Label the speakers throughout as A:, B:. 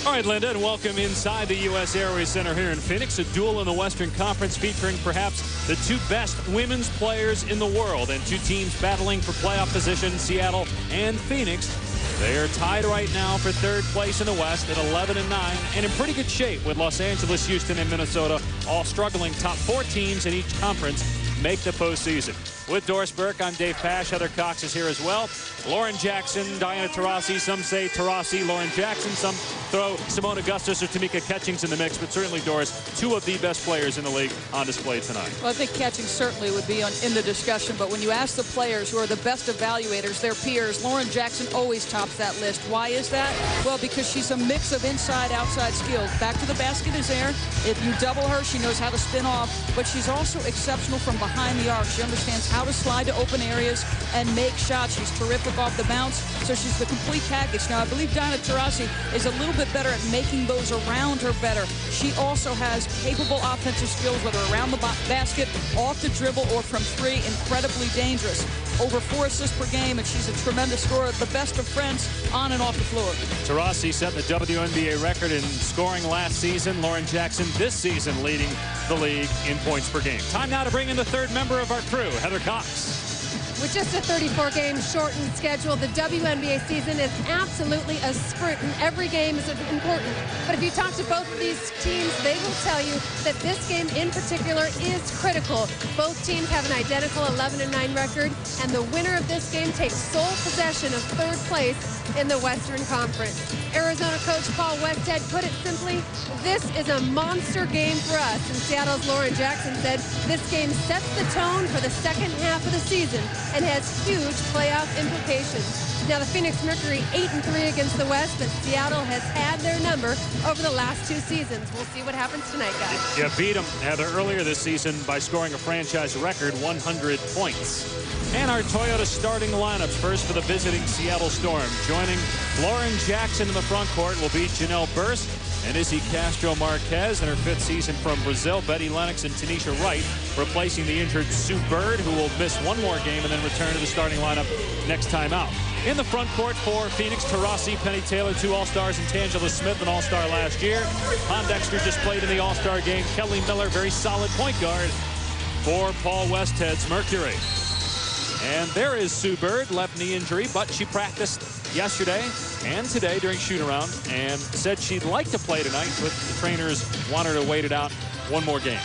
A: All right, Linda, and welcome inside the U.S. Airways Center here in Phoenix. A duel in the Western Conference featuring perhaps the two best women's players in the world, and two teams battling for playoff position, Seattle and Phoenix. They are tied right now for third place in the West at 11-9, and in pretty good shape with Los Angeles, Houston, and Minnesota all struggling. Top four teams in each conference make the postseason. With Doris Burke, I'm Dave Pasch. Heather Cox is here as well. Lauren Jackson, Diana Taurasi. Some say Taurasi, Lauren Jackson. Some throw Simone Augustus or Tamika Catchings in the mix. But certainly, Doris, two of the best players in the league on display tonight.
B: Well, I think Catchings certainly would be in the discussion. But when you ask the players who are the best evaluators, their peers, Lauren Jackson always tops that list. Why is that? Well, because she's a mix of inside-outside skills. Back to the basket is there. If you double her, she knows how to spin off. But she's also exceptional from behind the arc. She understands how to slide to open areas and make shots. She's terrific off the bounce, so she's the complete package. Now, I believe Diana Taurasi is a little bit better at making those around her better. She also has capable offensive skills, whether around the basket, off the dribble, or from three. Incredibly dangerous. Over 4 assists per game, and she's a tremendous scorer. The best of friends on and off the floor.
A: Taurasi set the WNBA record in scoring last season. Lauren Jackson this season leading the league in points per game. Time now to bring in the third member of our crew, Heather Cox.
C: With just a 34-game shortened schedule, the WNBA season is absolutely a sprint, and every game is important. But if you talk to both of these teams, they will tell you that this game in particular is critical. Both teams have an identical 11-9 record, and the winner of this game takes sole possession of third place in the Western Conference. Arizona coach Paul Westhead put it simply, this is a monster game for us. And Seattle's Lauren Jackson said this game sets the tone for the second half of the season and has huge playoff implications. Now, the Phoenix Mercury 8-3 against the West, but Seattle has had their number over the last 2 seasons. We'll see what happens tonight, guys.
A: You beat them, Heather, earlier this season by scoring a franchise record 100 points. And our Toyota starting lineups. First for the visiting Seattle Storm. Joining Lauren Jackson in the front court will be Janelle Burst and Izzy Castro-Marquez in her 5th season from Brazil. Betty Lennox and Tanisha Wright replacing the injured Sue Bird, who will miss 1 more game and then return to the starting lineup next time out. In the front court for Phoenix, Taurasi, Penny Taylor, 2 All-Stars, and Tangela Smith, an All-Star last year. Pondexter just played in the All-Star game. Kelly Miller, very solid point guard for Paul Westhead's Mercury. And there is Sue Bird, left knee injury, but she practiced yesterday and today during shoot-around and said she'd like to play tonight, but the trainers want her to wait it out 1 more game.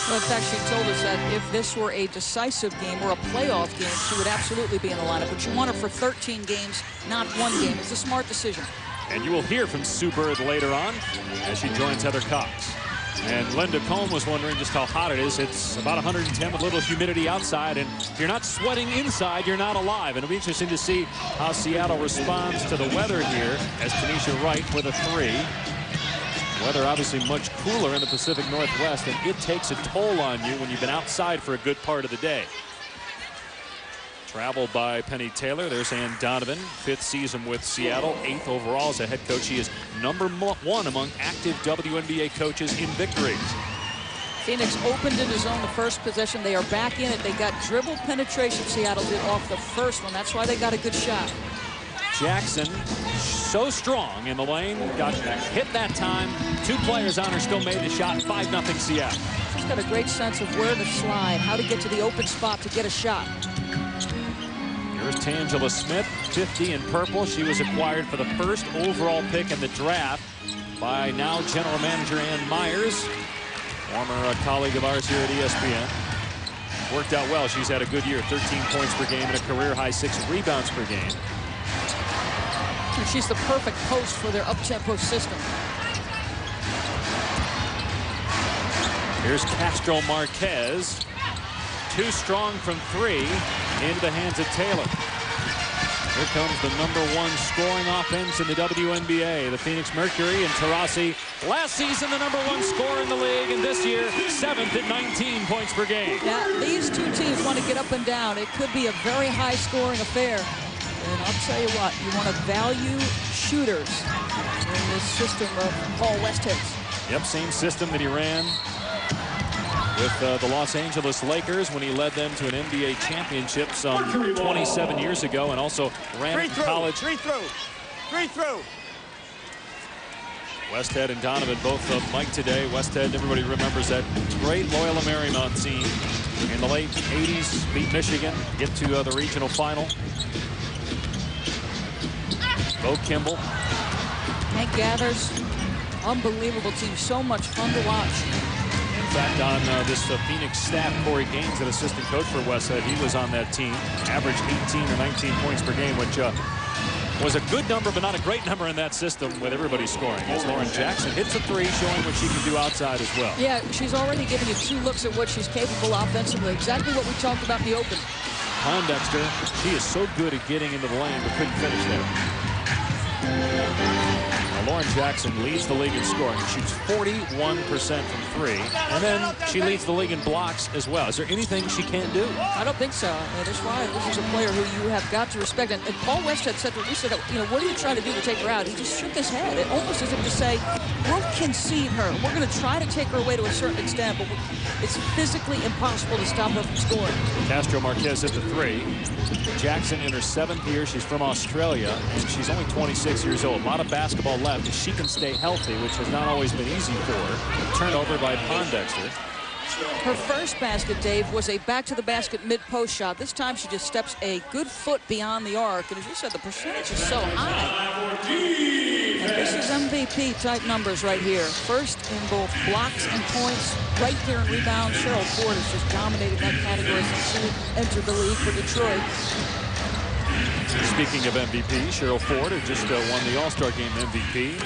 B: Well, in fact, she told us that if this were a decisive game or a playoff game, she would absolutely be in the lineup. But you want her for 13 games, not 1 game. It's a smart decision.
A: And you will hear from Sue Bird later on as she joins Heather Cox. And Linda Cohn was wondering just how hot it is. It's about 110 with a little humidity outside, and if you're not sweating inside, you're not alive. And it'll be interesting to see how Seattle responds to the weather here as Tanisha Wright with a 3. Weather obviously much cooler in the Pacific Northwest, and it takes a toll on you when you've been outside for a good part of the day. Traveled by Penny Taylor. There's Ann Donovan, 5th season with Seattle, 8th overall as a head coach. She is #1 among active WNBA coaches in victories.
B: Phoenix opened in the zone the first possession. They are back in it. They got dribble penetration, Seattle did, off the first one. That's why they got a good shot.
A: Jackson, so strong in the lane, got hit that time. 2 players on her, still made the shot. 5-0 Seattle.
B: She's got a great sense of where to slide, how to get to the open spot to get a shot.
A: Here's Tangela Smith, 50 in purple. She was acquired for the 1st overall pick in the draft by now general manager Ann Myers, former colleague of ours here at ESPN. Worked out well. She's had a good year, 13 points per game and a career-high 6 rebounds per game.
B: And she's the perfect post for their up-tempo system.
A: Here's Castro-Marquez. 2 strong from 3 into the hands of Taylor. Here comes the #1 scoring offense in the WNBA. The Phoenix Mercury and Taurasi. Last season, the #1 scorer in the league, and this year, 7th at 19 points per game.
B: Now, these 2 teams want to get up and down. It could be a very high-scoring affair. And I'll tell you what, you want to value shooters in this system of Paul Westhead's.
A: Yep, same system that he ran with the Los Angeles Lakers when he led them to an NBA championship some 27 years ago, and also ran college.
D: Free throw.
A: Westhead and Donovan both mic'd today. Westhead, everybody remembers that great Loyola Marymount team in the late 80s, beat Michigan, get to the regional final. Bo Kimball.
B: Hank Gathers, unbelievable team, so much fun to watch.
A: In fact, on this Phoenix staff, Corey Gaines, an assistant coach for Westhead, he was on that team, averaged 18 or 19 points per game, which was a good number, but not a great number in that system with everybody scoring. As Lauren Jackson hits a three, showing what she can do outside as well.
B: Yeah, she's already giving you 2 looks at what she's capable offensively. Exactly what we talked about in the open.
A: Pondexter, she is so good at getting into the lane, but couldn't finish there. Now, Lauren Jackson leads the league in scoring. She shoots 41% from 3, and then she leads the league in blocks as well. Is there anything she can't do?
B: I don't think so. That's why this is a player who you have got to respect. And Paul Westhead said to her, we said, you know, what are you trying to do to take her out? He just shook his head. It almost as if to say, we'll concede her. We're going to try to take her away to a certain extent, but it's physically impossible to stop her from scoring.
A: Castro Marquez hit the 3. Jackson in her 7th year. She's from Australia, and she's only 26 years old. A lot of basketball left. If she can stay healthy, which has not always been easy for her. Turnover by Pondexter.
B: Her first basket, Dave, was a back-to-the-basket mid-post shot. This time she just steps a good foot beyond the arc. And as you said, the percentage is so high. And this is MVP-type numbers right here. First in both blocks and points, right there in rebounds. Cheryl Ford has just dominated that category since she entered the league for Detroit.
A: Speaking of MVP, Cheryl Ford, who just won the All-Star Game MVP.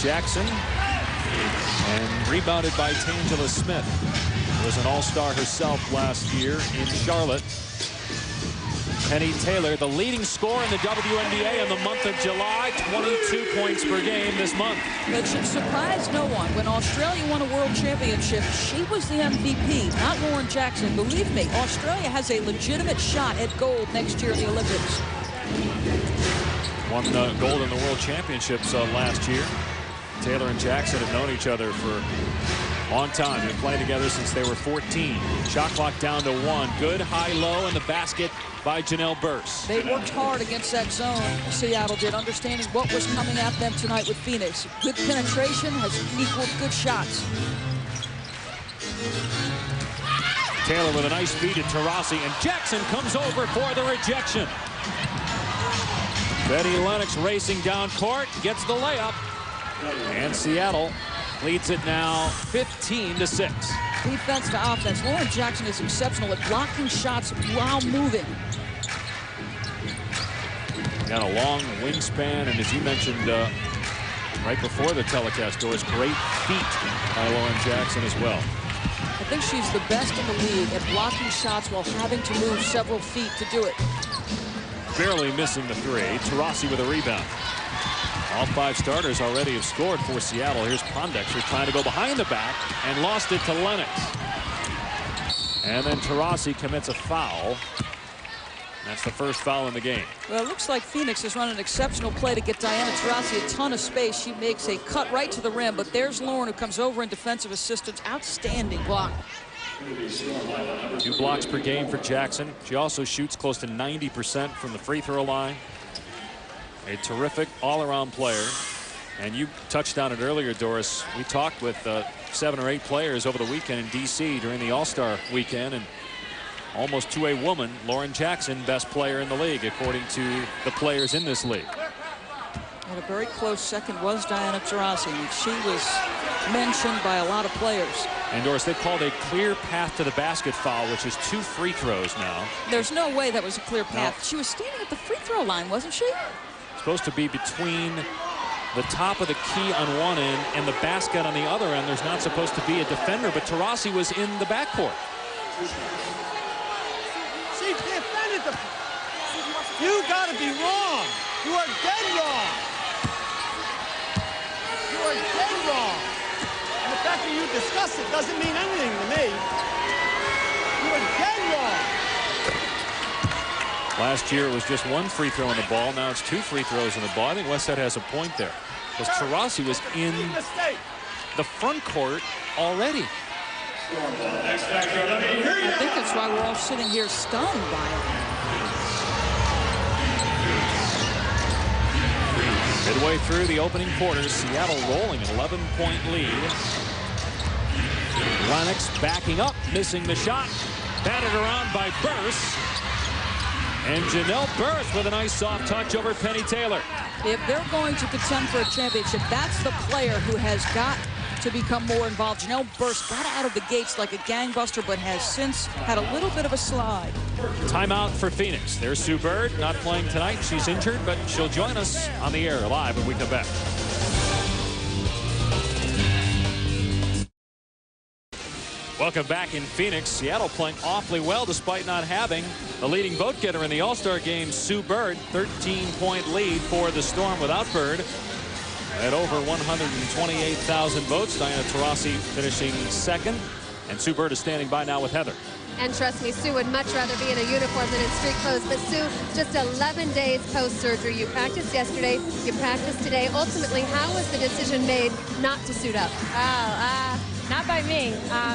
A: Jackson, and rebounded by Tangela Smith, who was an All-Star herself last year in Charlotte. Penny Taylor, the leading scorer in the WNBA in the month of July, 22 points per game this month.
B: It should surprise no one. When Australia won a world championship, she was the MVP, not Lauren Jackson. Believe me, Australia has a legitimate shot at gold next year in the Olympics.
A: Won gold in the World Championships last year. Taylor and Jackson have known each other for a long time. They've played together since they were 14. Shot clock down to 1. Good high-low in the basket by Janelle Burse.
B: They worked hard against that zone, Seattle did, understanding what was coming at them tonight with Phoenix. Good penetration has equaled good shots.
A: Taylor with a nice feed to Taurasi, and Jackson comes over for the rejection. Betty Lennox racing down court, gets the layup, and Seattle leads it now 15-6.
B: Defense to offense. Lauren Jackson is exceptional at blocking shots while moving.
A: Got a long wingspan, and as you mentioned right before the telecast doors, great feet by Lauren Jackson as well.
B: I think she's the best in the league at blocking shots while having to move several feet to do it.
A: Barely missing the 3. Taurasi with a rebound. All 5 starters already have scored for Seattle. Here's Pondexter trying to go behind the back and lost it to Lennox. And then Taurasi commits a foul. That's the first foul in the game.
B: Well, it looks like Phoenix has run an exceptional play to get Diana Taurasi a ton of space. She makes a cut right to the rim, but there's Lauren who comes over in defensive assistance. Outstanding block.
A: 2 blocks per game for Jackson. She also shoots close to 90% from the free throw line. A terrific all-around player. And you touched on it earlier, Doris. We talked with 7 or 8 players over the weekend in D.C. during the All-Star weekend, and almost to a woman, Lauren Jackson, best player in the league, according to the players in this league.
B: And a very close second was Diana Taurasi. She was mentioned by a lot of players.
A: And Doris, they called a clear path to the basket foul, which is 2 free throws now.
B: There's no way that was a clear path. No. She was standing at the free throw line, wasn't she?
A: Supposed to be between the top of the key on one end and the basket on the other end. There's not supposed to be a defender, but Taurasi was in the backcourt.
D: She defended the... You gotta be wrong. You are dead wrong. You are dead wrong. And the fact that you discuss it doesn't mean anything to me. You are dead wrong.
A: Last year it was just 1 free throw in the ball. Now it's 2 free throws in the ball. I think Westhead has a point there, because Taurasi was in the front court already.
B: I think that's why we're all sitting here stunned by it.
A: Midway through the opening quarter, Seattle rolling an 11-point lead. Lennox backing up, missing the shot. Batted around by Burse. And Janelle Burse with a nice soft touch over Penny Taylor.
B: If they're going to contend for a championship, that's the player who has got to become more involved. Janelle Burse got out of the gates like a gangbuster, but has since had a little bit of a slide.
A: Timeout for Phoenix. There's Sue Bird, not playing tonight. She's injured, but she'll join us on the air live when we come back. Welcome back in Phoenix. Seattle playing awfully well despite not having the leading vote getter in the All-Star game, Sue Bird. 13-point lead for the Storm without Bird. At over 128,000 votes, Diana Taurasi finishing second. And Sue Bird is standing by now with Heather.
C: And trust me, Sue would much rather be in a uniform than in street clothes. But Sue, just 11 days post-surgery. You practiced yesterday, you practiced today. Ultimately, how was the decision made not to suit up?
E: Not by me.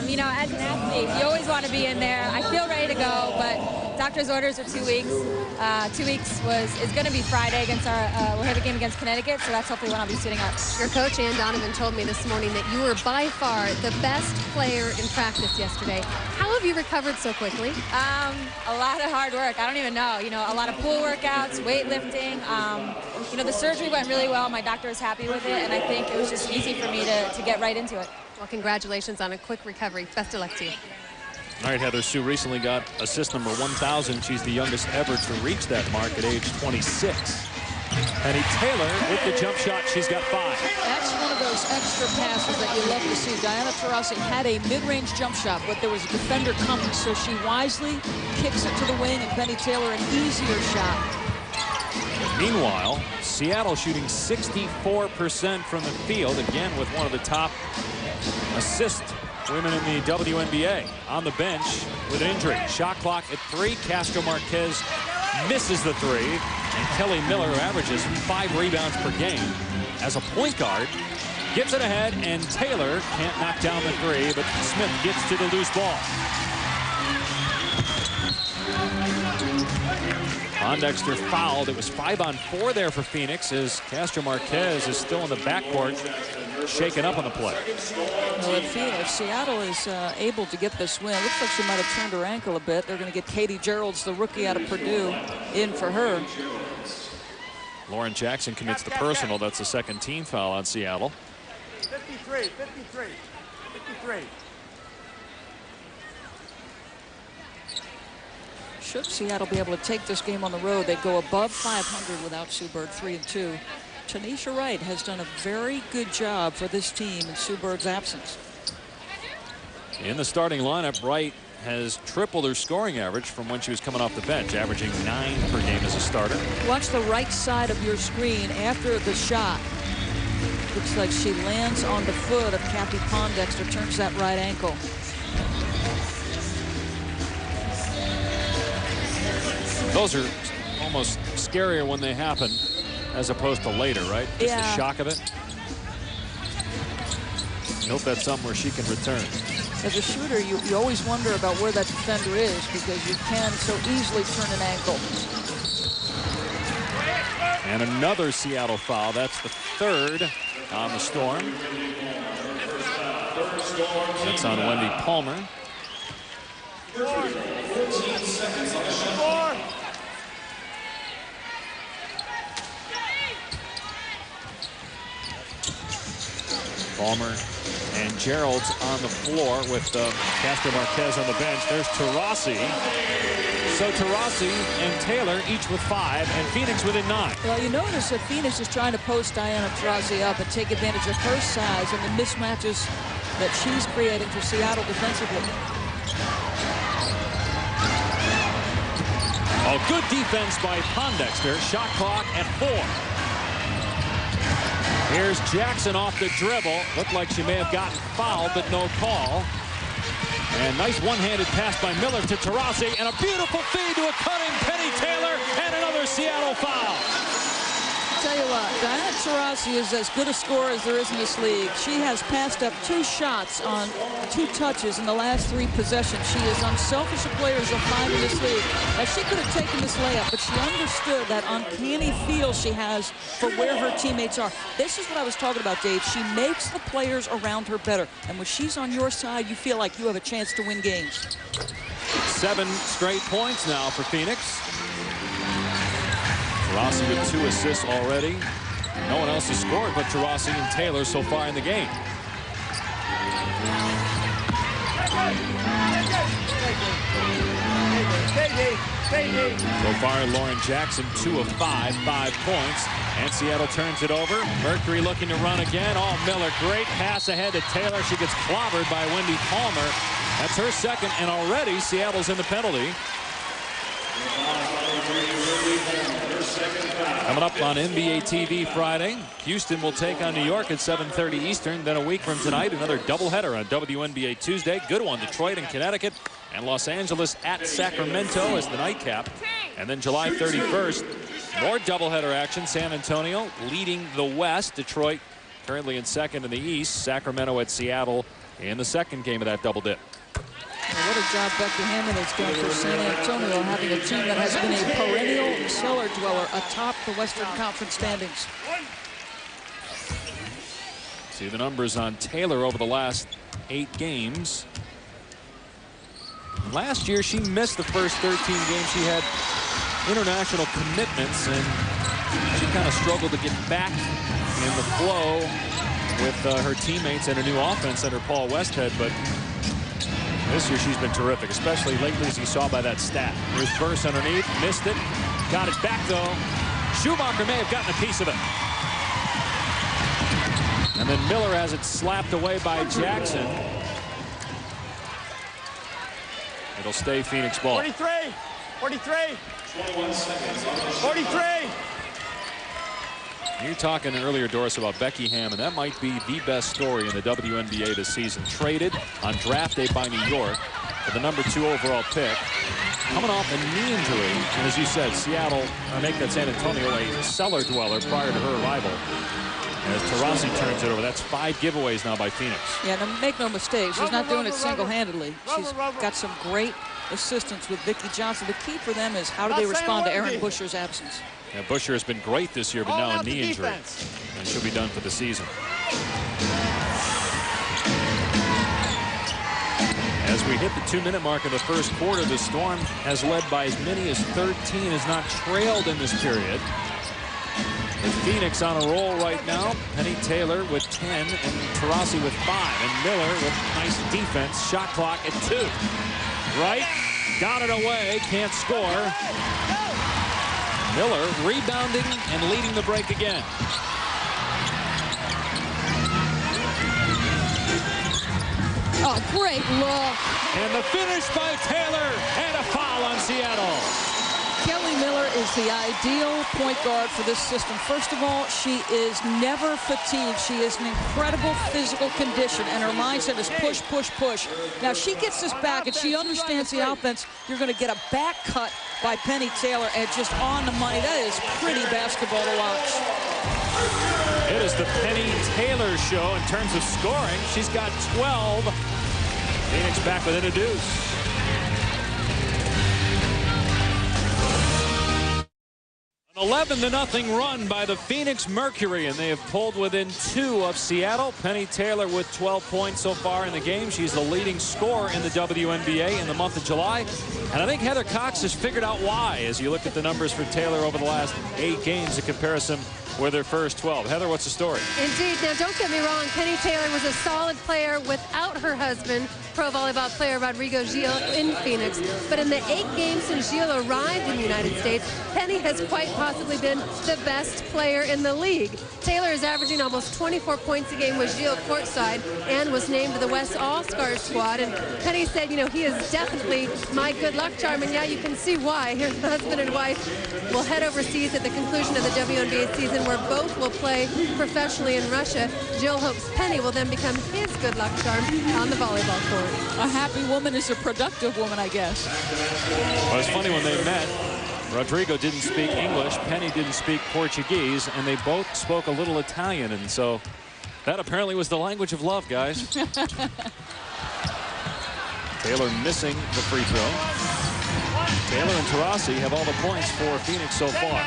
E: You know, as an athlete, you always want to be in there. I feel ready to go, but doctor's orders are 2 weeks. 2 weeks is going to be Friday against our, we have a game against Connecticut, so that's hopefully when I'll be suiting up.
C: Your coach, Ann Donovan, told me this morning that you were by far the best player in practice yesterday. How have you recovered so quickly?
E: A lot of hard work. I don't even know. You know, a lot of pool workouts, weightlifting. You know, the surgery went really well. My doctor is happy with it, and I think it was just easy for me to get right into it.
C: Well, congratulations on a quick recovery. Best of luck to you.
A: All right, Heather, Sue recently got assist number 1,000. She's the youngest ever to reach that mark at age 26. Penny Taylor with the jump shot. She's got 5.
B: That's one of those extra passes that you love to see. Diana Taurasi had a mid-range jump shot, but there was a defender coming, so she wisely kicks it to the wing, and Penny Taylor an easier shot.
A: Meanwhile, Seattle shooting 64% from the field, again with one of the top assist women in the WNBA. On the bench with an injury. Shot clock at 3. Castro Marquez misses the 3. And Kelly Miller, who averages 5 rebounds per game as a point guard, gets it ahead, and Taylor can't knock down the 3, but Smith gets to the loose ball. Pondexter fouled. It was 5-on-4 there for Phoenix as Castro Marquez is still in the backcourt, shaken up on the play.
B: Well, if Seattle is able to get this win, it looks like she might have turned her ankle a bit. They're going to get Katie Geralds, the rookie out of Purdue, in for her.
A: Lauren Jackson commits the personal. That's the second team foul on Seattle.
D: 53.
B: Should Seattle be able to take this game on the road, they go above 500 without Sue Bird, 3-2. Tanisha Wright has done a very good job for this team in Sue Bird's absence.
A: In the starting lineup, Wright has tripled her scoring average from when she was coming off the bench, averaging 9 per game as a starter.
B: Watch the right side of your screen after the shot. Looks like she lands on the foot of Kathy Pondexter, turns that right ankle.
A: Those are almost scarier when they happen as opposed to later, right? Just
B: yeah.
A: The shock of it. I hope that's somewhere she can return.
B: As a shooter, you always wonder about where that defender is because you can so easily turn an ankle.
A: And another Seattle foul. That's the 3rd on the Storm. That's on Wendy Palmer.
D: 14 seconds on the shot.
A: Palmer and Gerald's on the floor with Castro Marquez on the bench. There's Taurasi. So Taurasi and Taylor each with 5, and Phoenix within 9.
B: Well, you notice that Phoenix is trying to post Diana Taurasi up and take advantage of her size and the mismatches that she's creating for Seattle defensively.
A: Oh, good defense by Pondexter. Shot clock at 4. Here's Jackson off the dribble. Looked like she may have gotten fouled, but no call. And nice one-handed pass by Miller to Taurasi, and a beautiful feed to a cutting Penny Taylor, and another Seattle foul.
B: tell you what, Diana Taurasi is as good a scorer as there is in this league. She has passed up 2 shots on 2 touches in the last 3 possessions. She is unselfish a player as a 5 in this league. Now, she could have taken this layup, but she understood that uncanny feel she has for where her teammates are. This is what I was talking about, Dave. She makes the players around her better. And when she's on your side, you feel like you have a chance to win games.
A: 7 straight points now for Phoenix. Taurasi with 2 assists already. No one else has scored but Taurasi and Taylor so far in the game. So far, Lauren Jackson 2 of 5 points. And Seattle turns it over. Mercury looking to run again. Oh, Miller, great pass ahead to Taylor. She gets clobbered by Wendy Palmer. That's her second, and already Seattle's in the penalty. Coming up on NBA TV Friday, Houston will take on New York at 7:30 Eastern. Then a week from tonight, another doubleheader on WNBA Tuesday. Good one, Detroit and Connecticut, and Los Angeles at Sacramento as the nightcap. And then July 31st, more doubleheader action. San Antonio leading the West. Detroit currently in second in the East. Sacramento at Seattle in the second game of that double dip.
B: Well, what a job Becky Hammond has done for San Antonio, having a team that has been a perennial cellar dweller atop the Western Conference standings.
A: See the numbers on Taylor over the last 8 games. Last year, she missed the first 13 games. She had international commitments, and she kind of struggled to get back in the flow with her teammates and her new offense under Paul Westhead. But this year she's been terrific, especially lately, as you saw by that stat. Here's Burse underneath, missed it, got it back though. Schumacher may have gotten a piece of it. And then Miller has it slapped away by Jackson. It'll stay Phoenix ball.
D: 43, 43, 43.
A: You're talking earlier, Doris, about Becky Hammond. That might be the best story in the WNBA this season. Traded on draft day by New York for the #2 overall pick. Coming off a knee injury. And as you said, Seattle, make that San Antonio a cellar dweller prior to her arrival. As Taurasi turns it over, that's 5 giveaways now by Phoenix.
B: Yeah, now make no mistake, she's not doing it single-handedly. She's got some great assistance with Vicki Johnson. The key for them is how do they respond to Erin Busher's absence.
A: Yeah, Busher has been great this year, but now a knee injury. And she'll be done for the season. As we hit the 2-minute mark of the first quarter, the Storm has led by as many as 13, has not trailed in this period. With Phoenix on a roll right now. Penny Taylor with 10 and Taurasi with 5. And Miller with nice defense. Shot clock at 2. Right, got it away, can't score. Miller rebounding and leading the break again.
B: Oh, great look.
A: And the finish by Taylor, and a foul on Seattle.
B: Kelly Miller is the ideal point guard for this system. First of all, she is never fatigued. She is in incredible physical condition, and her mindset is push, push, push. Now, she gets this back, and she understands the offense. You're going to get a back cut by Penny Taylor, and just on the money. That is pretty basketball to watch.
A: It is the Penny Taylor show in terms of scoring. She's got 12. Phoenix back within a deuce. An 11-0 run by the Phoenix Mercury, and they have pulled within 2 of Seattle. Penny Taylor with 12 points so far in the game. She's the leading scorer in the WNBA in the month of July. And I think Heather Cox has figured out why, as you look at the numbers for Taylor over the last 8 games in comparison with her first 12. Heather, what's the story?
C: Indeed. Now, don't get me wrong. Penny Taylor was a solid player without her husband, pro volleyball player Rodrigo Gil, in Phoenix. But in the 8 games since Gil arrived in the United States, Penny has quite possibly been the best player in the league. Taylor is averaging almost 24 points a game with Gil courtside and was named to the West All-Star squad. And Penny said, you know, he is definitely my good luck charm. And yeah, you can see why. Her husband and wife will head overseas at the conclusion of the WNBA season, where both will play professionally in Russia. Jill hopes Penny will then become his good luck charm on the volleyball court.
B: A happy woman is a productive woman, I guess.
A: Well, it's funny when they met. Rodrigo didn't speak English. Penny didn't speak Portuguese. And they both spoke a little Italian. And so that apparently was the language of love, guys. Taylor missing the free throw. Taylor and Taurasi have all the points for Phoenix so far.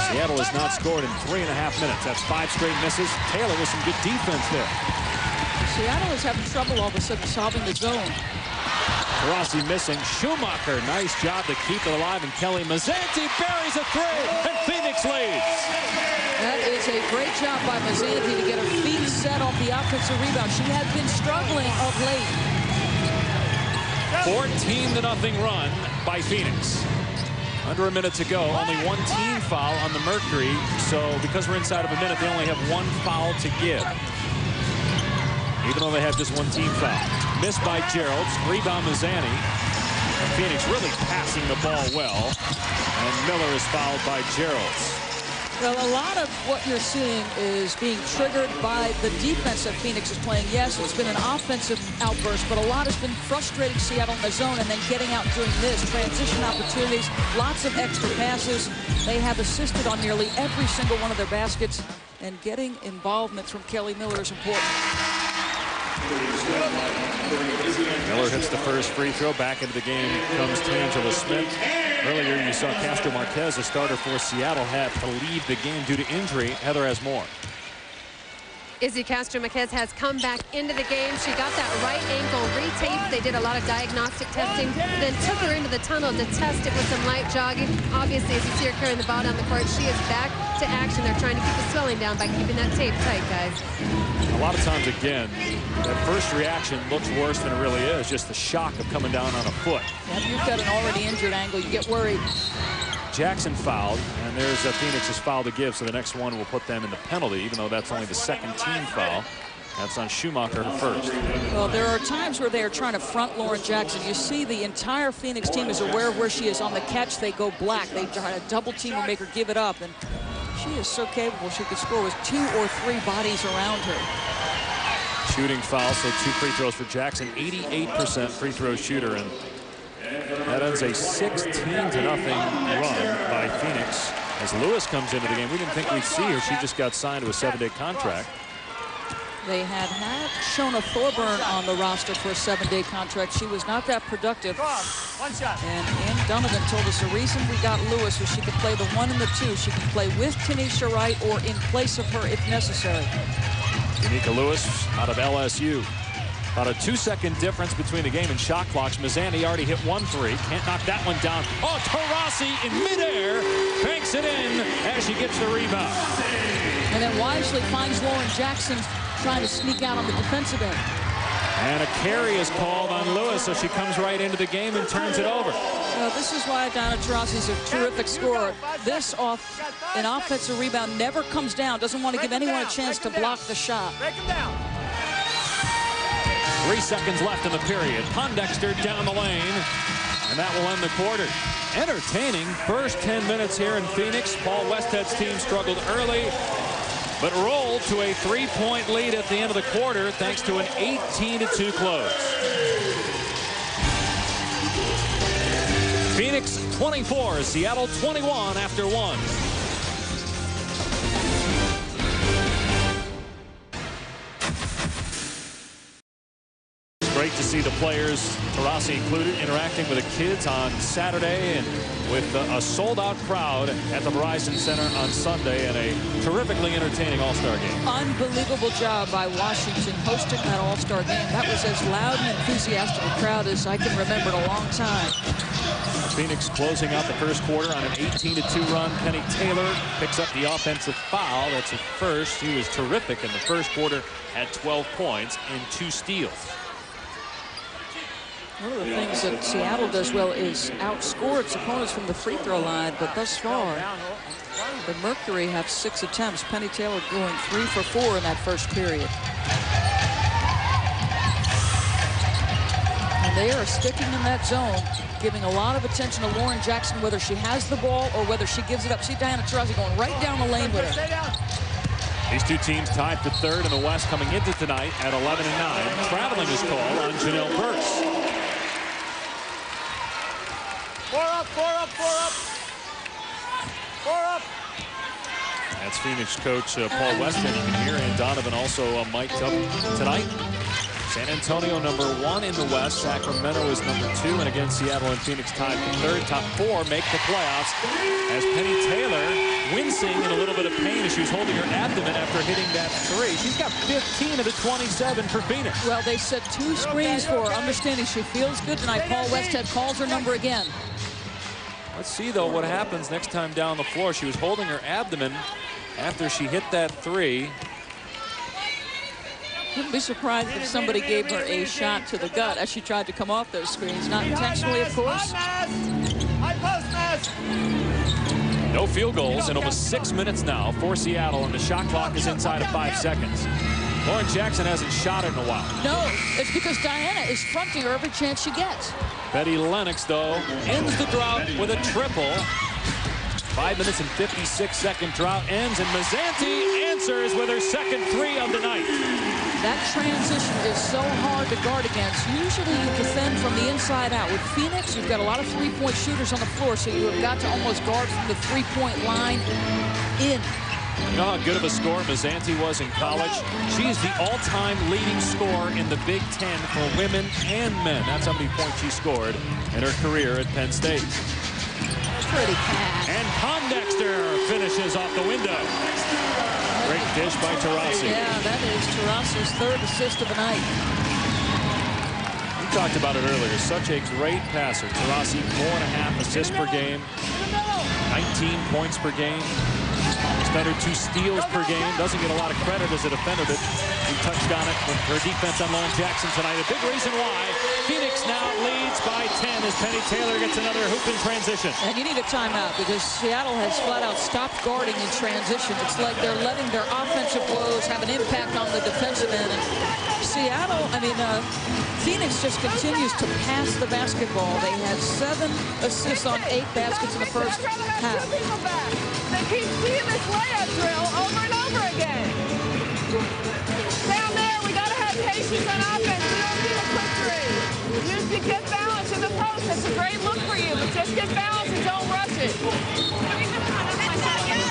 A: Seattle has not scored in 3.5 minutes. That's 5 straight misses. Taylor with some good defense there.
B: Seattle is having trouble all of a sudden solving the zone.
A: Taurasi missing. Schumacher, nice job to keep it alive. And Kelly Mazzanti buries a 3, and Phoenix leads.
B: That is a great job by Mazzanti to get her feet set off the offensive rebound. She had been struggling of late.
A: 14-0 run by Phoenix. Under a minute to go. Only one team foul on the Mercury. So because we're inside of a minute, they only have 1 foul to give. Even though they have just 1 team foul. Missed by Gerald. Rebound Mazzanti. Phoenix really passing the ball well. And Miller is fouled by Gerald.
B: Well, a lot of what you're seeing is being triggered by the defense that Phoenix is playing. Yes, it's been an offensive outburst, but a lot has been frustrating Seattle in the zone and then getting out and doing this. Transition opportunities, lots of extra passes. They have assisted on nearly every single one of their baskets, and getting involvement from Kelly Miller is important.
A: Miller hits the first free throw. Back into the game comes Tangela Smith. Earlier, you saw Castro Marquez, a starter for Seattle, had to leave the game due to injury. Heather has more.
C: Izzy Castro-Marquez has come back into the game. She got that right ankle retaped. They did a lot of diagnostic testing, then took her into the tunnel to test it with some light jogging. Obviously, as you see her carrying the ball down the court, she is back to action. They're trying to keep the swelling down by keeping that tape tight, guys.
A: A lot of times, again, that first reaction looks worse than it really is. Just the shock of coming down on a foot.
B: Yeah, if you've got an already injured angle, you get worried.
A: Jackson fouled, and there's a Phoenix's foul to give, so the next one will put them in the penalty, even though that's only the 2nd team foul. That's on Schumacher, her first.
B: Well, there are times where they are trying to front Lauren Jackson. You see the entire Phoenix team is aware of where she is. On the catch, they go black. They try to double team or make her give it up, and she is so capable. She could score with 2 or 3 bodies around her.
A: Shooting foul, so 2 free throws for Jackson. 88% free throw shooter, and that ends a 16-0 run by Phoenix as Lewis comes into the game. We didn't think we'd see her. She just got signed to a 7-day contract.
B: They had Shona Thorburn on the roster for a 7-day contract. She was not that productive. And Ann Donovan told us the reason we got Lewis was she could play the 1 and the 2. She can play with Tanisha Wright or in place of her if necessary.
A: Danica Lewis out of LSU. About a 2-second difference between the game and shot clocks. Mazzanti already hit 1 3. Can't knock that one down. Oh, Taurasi in midair banks it in as she gets the rebound.
B: And then wisely finds Lauren Jackson trying to sneak out on the defensive end.
A: And a carry is called on Lewis, so she comes right into the game and turns it over.
B: Well, this is why Donna Taurasi is a terrific scorer. This off an offensive rebound never comes down. Doesn't want to give anyone a chance to block the shot.
A: 3 seconds left in the period. Pondexter down the lane, and that will end the quarter. Entertaining first 10 minutes here in Phoenix. Paul Westhead's team struggled early, but rolled to a 3-point lead at the end of the quarter thanks to an 18-2 close. Phoenix 24, Seattle 21 after 1. Great to see the players, Taurasi included, interacting with the kids on Saturday and with a sold-out crowd at the Verizon Center on Sunday and a terrifically entertaining All-Star game.
B: Unbelievable job by Washington hosting that All-Star game. That was as loud and enthusiastic a crowd as I can remember in a long time.
A: Phoenix closing out the first quarter on an 18-2 run. Penny Taylor picks up the offensive foul. That's his first. He was terrific in the first quarter, had 12 points and 2 steals.
B: One of the things that Seattle does well is outscore its opponents from the free throw line, but thus far, the Mercury have 6 attempts. Penny Taylor going 3 for 4 in that first period. And they are sticking in that zone, giving a lot of attention to Lauren Jackson, whether she has the ball or whether she gives it up. See Diana Taurasi going right down the lane with her.
A: These 2 teams tied for 3rd in the West coming into tonight at 11-9. Traveling is called on Janelle Burks.
D: 4 up, 4 up, 4 up. 4 up.
A: That's Phoenix coach Paul Westhead. You can hear Ann Donovan also mic'd up tonight. San Antonio #1 in the West. Sacramento is #2. And again, Seattle and Phoenix tied for third. Top 4 make the playoffs. As Penny Taylor, wincing in a little bit of pain as she was holding her abdomen after hitting that 3. She's got 15 of the 27 for Phoenix.
B: Well, they set 2 screens for her. Understanding she feels good tonight. Paul Westhead calls her number again.
A: Let's see, though, what happens next time down the floor. She was holding her abdomen after she hit that 3.
B: Wouldn't be surprised if somebody gave her a shot to the gut as she tried to come off those screens. Not intentionally, of course.
D: High post mass.
A: No field goals in almost 6 minutes now for Seattle, and the shot clock is inside of 5 seconds. Lauren Jackson hasn't shot it in a while.
B: No, it's because Diana is fronting her every chance she gets.
A: Betty Lennox, though, ends the drought with a triple. 5 minutes and 56-second drought ends, and Mazzanti answers with her second 3 of the night.
B: That transition is so hard to guard against. Usually you defend from the inside out. With Phoenix, you've got a lot of three-point shooters on the floor, so you have got to almost guard from the three-point line in.
A: You know how good of a scorer Mazzanti was in college? She's the all-time leading scorer in the Big Ten for women and men. That's how many points she scored in her career at Penn State.
B: Pretty pass.
A: And Pondexter finishes off the window. Great dish by Taurasi.
B: Yeah, that is Taurasi's 3rd assist of the night.
A: We talked about it earlier. Such a great passer. Taurasi, 4.5 assists per game, 19 points per game. Just under 2 steals per game. Doesn't get a lot of credit as a defender, but we touched on it with her defense on Lauren Jackson tonight. A big reason why Phoenix now leads by 10 as Penny Taylor gets another hoop in transition.
B: And you need a timeout because Seattle has flat out stopped guarding in transition. It's like they're letting their offensive woes have an impact on the defensive end. And Seattle, Phoenix just continues to pass the basketball. They had 7 assists on 8 baskets in the first half.
F: They keep seeing this layup drill over and over again. Down there, we got to have patience on offense. We don't need a quick 3. You get balance in the post. That's a great look for you, but just get balance and don't rush it. Come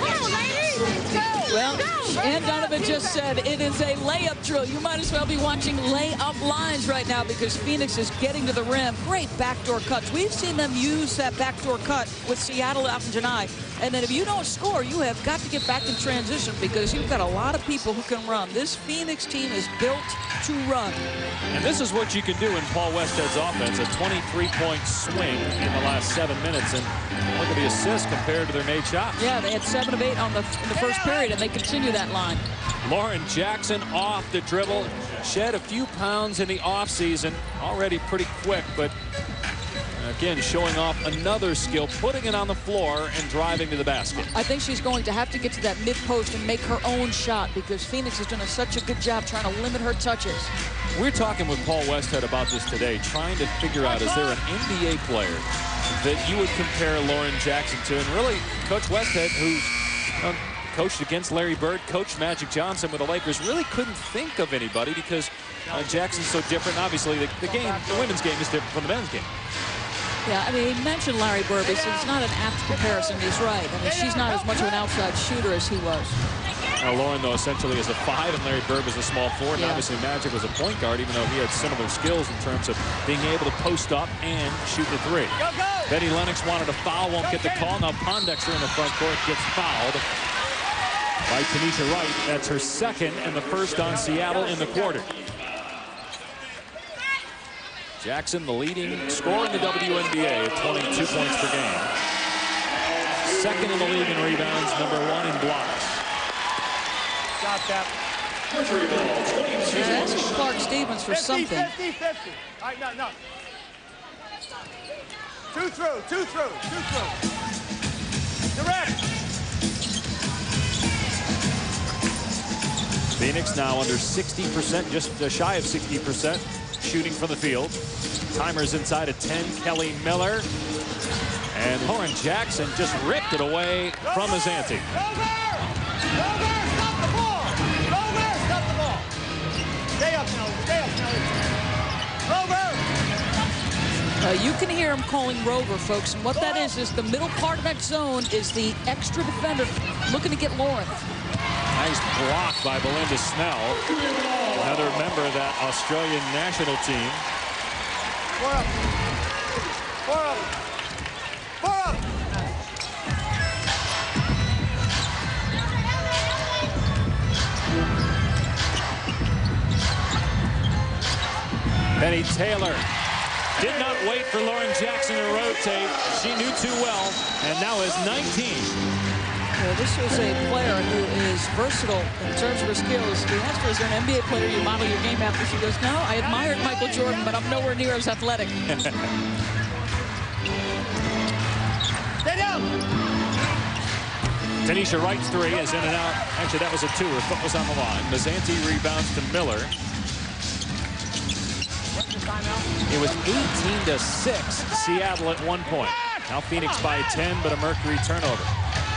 F: on, ladies. Go.
B: Well, Ann Donovan just said it is a layup drill. You might as well be watching layup lines right now because Phoenix is getting to the rim. Great backdoor cuts. We've seen them use that backdoor cut with Seattle out in Janai. And then if you don't score, you have got to get back in transition because you've got a lot of people who can run. This Phoenix team is built to run.
A: And this is what you can do in Paul Westhead's offense, a 23-point swing in the last 7 minutes. And look at the assists compared to their made shots.
B: Yeah, they had 7 of 8 in the first period, and they continue that line.
A: Lauren Jackson off the dribble, shed a few pounds in the offseason, already pretty quick, but again, showing off another skill, putting it on the floor and driving to the basket.
B: I think she's going to have to get to that mid-post and make her own shot because Phoenix has done such a good job trying to limit her touches.
A: We're talking with Paul Westhead about this today, trying to figure out, is there an NBA player that you would compare Lauren Jackson to? And really, Coach Westhead, who's coached against Larry Bird, coached Magic Johnson with the Lakers, really couldn't think of anybody because Jackson's so different. Obviously, the women's game is different from the men's game.
B: Yeah, I mean, he mentioned Larry Bird. It's not an apt comparison. He's right. I mean, she's not as much of an outside shooter as he was.
A: Lauren, though, essentially is a 5, and Larry Bird was a small 4. And obviously, Magic was a point guard, even though he had similar skills in terms of being able to post up and shoot the 3. Betty Lennox wanted a foul, won't get the call. Now Pondexter in the front court gets fouled by Tanisha Wright. That's her second and the first on Seattle in the quarter. Jackson, the leading scorer in the WNBA at 22 points per game. Second in the league in rebounds, #1 in blocks.
D: Stop that.
B: She's asking Clark Stevens for
D: 50,
B: something.
D: 50, 50. All right, no. 2 through, 2 through, 2 through. Direct.
A: Phoenix now under 60%, just shy of 60%, shooting from the field. Timers inside at 10, Kelly Miller. And Lauren Jackson just ripped it away from Mazzanti.
D: Rover, stop the ball. Rover, stop the ball. Stay up, Nelly. Rover.
B: You can hear him calling Rover, folks. And what that is the middle part of that zone is the extra defender looking to get Lauren.
A: Nice block by Belinda Snell. Another member of that Australian national team.
D: 4 up. 4 up. 4 up.
A: Penny Taylor did not wait for Lauren Jackson to rotate. She knew too well, and now is 19.
B: Well, this was a player who is versatile in terms of her skills. We asked her, is there an NBA player you model your game after? She goes, no, I admired Michael Jordan, but I'm nowhere near as athletic.
D: Stay down.
A: Tanisha Wright's three is in and out. Actually, that was a two. Her foot was on the line. Mazzanti rebounds to Miller. It was 18-6, Seattle at 1 point. Now Phoenix by 10, but a Mercury turnover.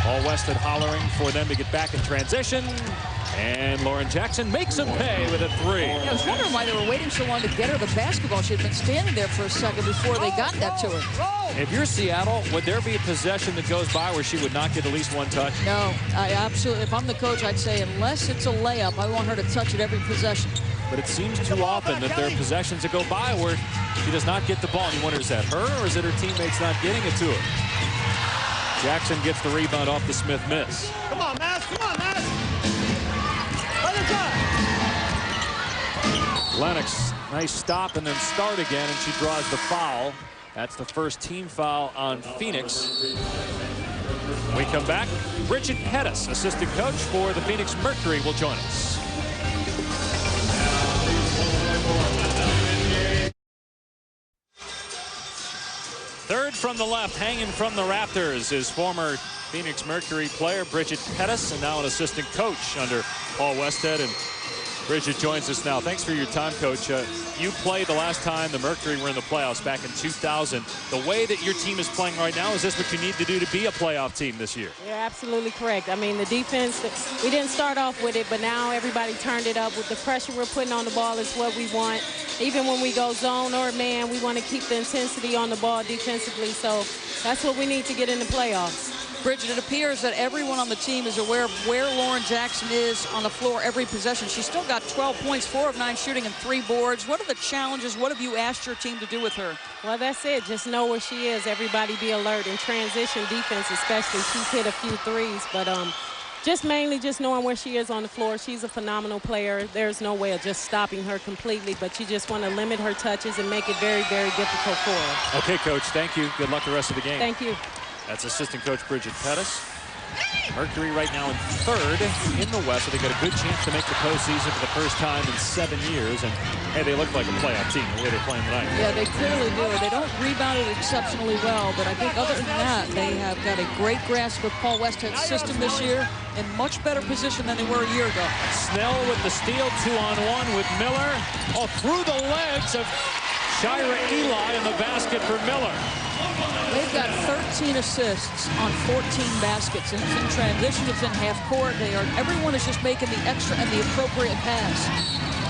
A: All Wested hollering for them to get back in transition. And Lauren Jackson makes them pay with a three.
B: Yeah, I was wondering why they were waiting so long to get her the basketball. She had been standing there for a second before they got that to her.
A: If you're Seattle, would there be a possession that goes by where she would not get at least one touch?
B: No, I absolutely. If I'm the coach, I'd say unless it's a layup, I want her to touch it every possession.
A: But it seems too often that there are possessions that go by where she does not get the ball. And you wonder, is that her or is it her teammates not getting it to her? Jackson gets the rebound off the Smith miss.
D: Come on, Mass. Come on, Mass. Let it go.
A: Lennox, nice stop and then start again, and she draws the foul. That's the first team foul on Phoenix. When we come back, Bridget Pettis, assistant coach for the Phoenix Mercury, will join us. Third from the left, hanging from the Raptors, is former Phoenix Mercury player Bridget Pettis, and now an assistant coach under Paul Westhead. And Bridget joins us now. Thanks for your time, Coach. You played the last time the Mercury were in the playoffs back in 2000. The way that your team is playing right now, is this what you need to do to be a playoff team this year?
G: You're absolutely correct. I mean, the defense, we didn't start off with it, but now everybody turned it up. With the pressure we're putting on the ball is what we want. Even when we go zone or man, we want to keep the intensity on the ball defensively. So that's what we need to get in the playoffs.
B: Bridget, it appears that everyone on the team is aware of where Lauren Jackson is on the floor every possession. She's still got 12 points, 4 of 9 shooting, and 3 boards. What are the challenges? What have you asked your team to do with her?
G: Well, that's it. Just know where she is. Everybody be alert. In transition defense, especially, she's hit a few threes. But just mainly just knowing where she is on the floor. She's a phenomenal player. There's no way of just stopping her completely, but you just want to limit her touches and make it very, very difficult for her.
A: Okay, Coach, thank you. Good luck the rest of the game.
G: Thank you.
A: That's assistant coach Bridget Pettis. Mercury right now in third in the West, so they got a good chance to make the postseason for the first time in 7 years. And hey, they look like a playoff team the way they're playing tonight.
B: Yeah, they clearly do. They don't rebound it exceptionally well, but I think other than that, they have got a great grasp of Paul Westhead's system this year, in much better position than they were a year ago.
A: Snell with the steal, 2-on-1 with Miller. Oh, through the legs of Shira Eli in the basket for Miller.
B: They've got 13 assists on 14 baskets, and it's in transition, it's in half court. Everyone is just making the extra and the appropriate pass.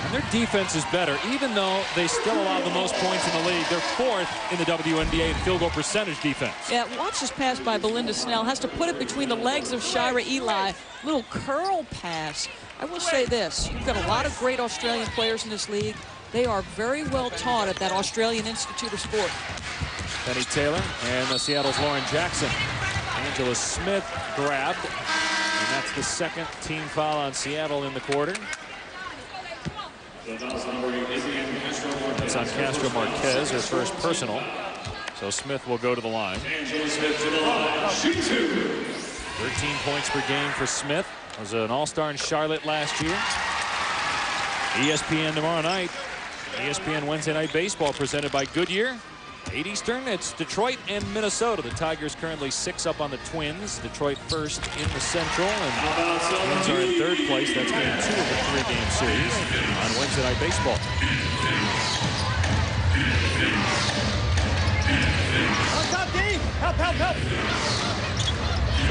A: And their defense is better, even though they still allow the most points in the league. They're 4th in the WNBA in field goal percentage defense.
B: Yeah, watch this pass by Belinda Snell. Has to put it between the legs of Shira Eli. Little curl pass. I will say this, you've got a lot of great Australian players in this league. They are very well taught at that Australian Institute of Sport.
A: Penny Taylor and Seattle's Lauren Jackson. Angela Smith grabbed, and that's the second team foul on Seattle in the quarter. That's on Castro Marquez, her first personal. So Smith will go to the line. 13 points per game for Smith. Was an all-star in Charlotte last year. ESPN tomorrow night. ESPN Wednesday Night Baseball presented by Goodyear. 8 Eastern, it's Detroit and Minnesota. The Tigers currently 6 up on the Twins. Detroit first in the Central, and Twins are in third place. That's game 2 of the 3-game series on Wednesday Night Baseball.
D: Help, help, help.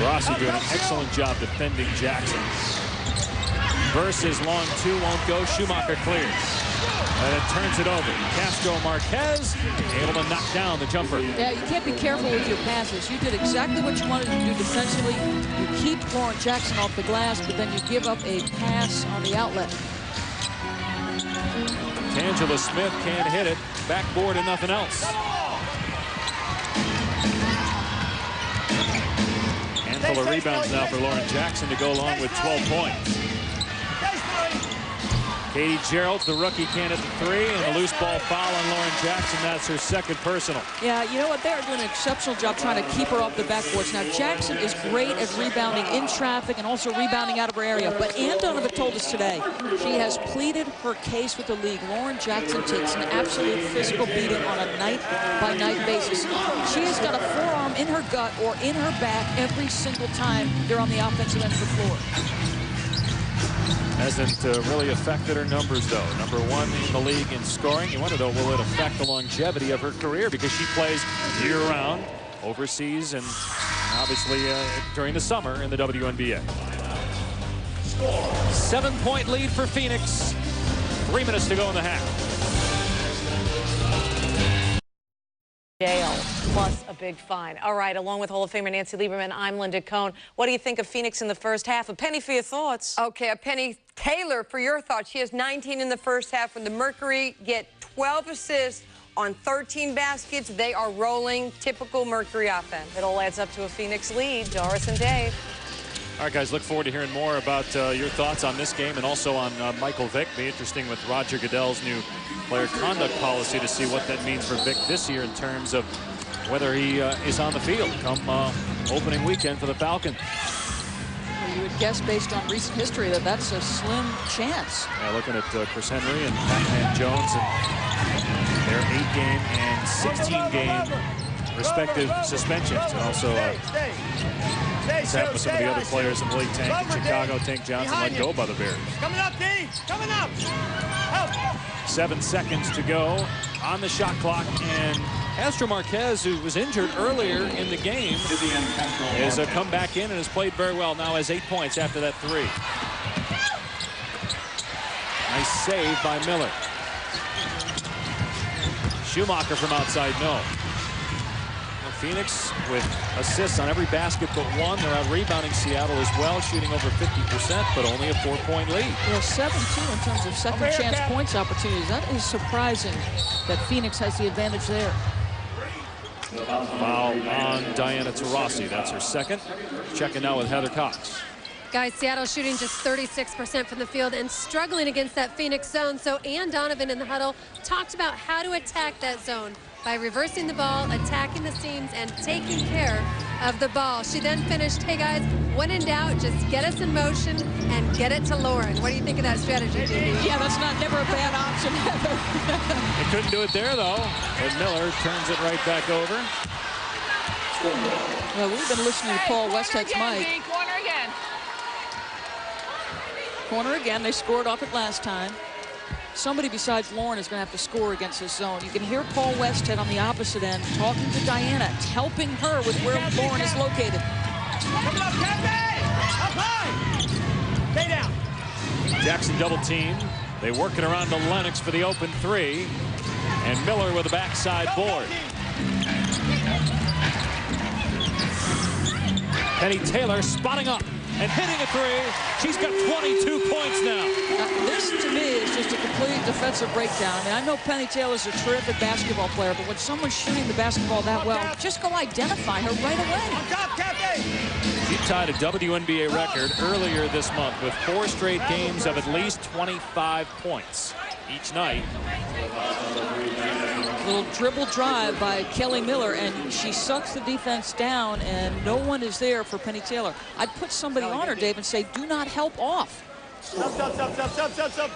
A: Rossi doing an excellent job defending Jackson. Versus long 2 won't go. Schumacher clears. And it turns it over. Castro Marquez able to knock down the jumper.
B: Yeah, you can't be careful with your passes. You did exactly what you wanted to do defensively. You keep Lauren Jackson off the glass, but then you give up a pass on the outlet.
A: Tangela Smith can't hit it. Backboard and nothing else. Handful of rebounds now for Lauren Jackson to go along with 12 points. Katie Gerald, the rookie, can't hit the three, and a loose ball foul on Lauren Jackson. That's her second personal.
B: Yeah, you know what? They are doing an exceptional job trying to keep her off the backboards. Now, Jackson is great at rebounding in traffic and also rebounding out of her area. But Ann Donovan told us today she has pleaded her case with the league. Lauren Jackson takes an absolute physical beating on a night-by-night basis. She has got a forearm in her gut or in her back every single time they're on the offensive end of the floor.
A: Hasn't really affected her numbers, though. Number one in the league in scoring. You wonder, though, will it affect the longevity of her career? Because she plays year-round, overseas, and obviously during the summer in the WNBA. 7-point lead for Phoenix. 3 minutes to go in the half.
H: Jail plus a big fine. All right, along with Hall of Famer Nancy Lieberman, I'm Linda Cohn. What do you think of Phoenix in the first half? A penny for your thoughts.
I: Okay, a penny. Taylor, for your thoughts. She has 19 in the first half. When the Mercury get 12 assists on 13 baskets, they are rolling. Typical Mercury offense.
H: It all adds up to a Phoenix lead. Doris and Dave.
A: All right, guys, look forward to hearing more about your thoughts on this game and also on Michael Vick. Be interesting with Roger Goodell's new player conduct policy to see what that means for Vick this year in terms of whether he is on the field come opening weekend for the Falcons.
B: Well, you would guess based on recent history that that's a slim chance.
A: Yeah, looking at Chris Henry and Pac-Man Jones and their 8-game and 16-game respective suspensions, and also what's happened with some of the other players in the league. Tank in Chicago, Tank Johnson let go by the Bears.
D: Coming up, D. Coming up. Help.
A: 7 seconds to go on the shot clock, and Castro Marquez, who was injured earlier in the game, has come back in and has played very well. Now has 8 points after that three. Nice save by Miller. Schumacher from outside, no. Phoenix with assists on every basket but one. They're out rebounding Seattle as well, shooting over 50%, but only a 4-point lead.
B: Well, 7-2 in terms of second chance points opportunities. That is surprising that Phoenix has the advantage there.
A: Foul on Diana Taurasi. That's her second. Checking now with Heather Cox.
C: Guys, Seattle shooting just 36% from the field and struggling against that Phoenix zone. So Ann Donovan in the huddle talked about how to attack that zone by reversing the ball, attacking the seams, and taking care of the ball. She then finished, hey guys, when in doubt, just get us in motion and get it to Lauren. What do you think of that strategy, Judy?
B: Yeah, that's never a bad option.
A: They couldn't do it there, though. And Miller turns it right back over.
B: Well, we've been listening to Paul Westhead's mic.
F: Corner again.
B: Corner again. They scored off it last time. Somebody besides Lauren is going to have to score against this zone. You can hear Paul Westhead on the opposite end talking to Diana, helping her with where Lauren is located.
D: Coming up, Cafe! Up high! Stay down.
A: Jackson double team. They work it around to Lennox for the open three. And Miller with a backside board. Penny Taylor spotting up and hitting a three. She's got 22 points now.
B: This, to me, is just a complete defensive breakdown. I mean, I know Penny Taylor's a terrific basketball player, but when someone's shooting the basketball that well, just go identify her right away.
D: On top, Cafe!
A: She tied a WNBA record earlier this month with 4 straight games of at least 25 points each night.
B: Little dribble drive by Kelly Miller, and she sucks the defense down, and no one is there for Penny Taylor. I'd put somebody on her, Dave, and say, do not help off.
D: Up.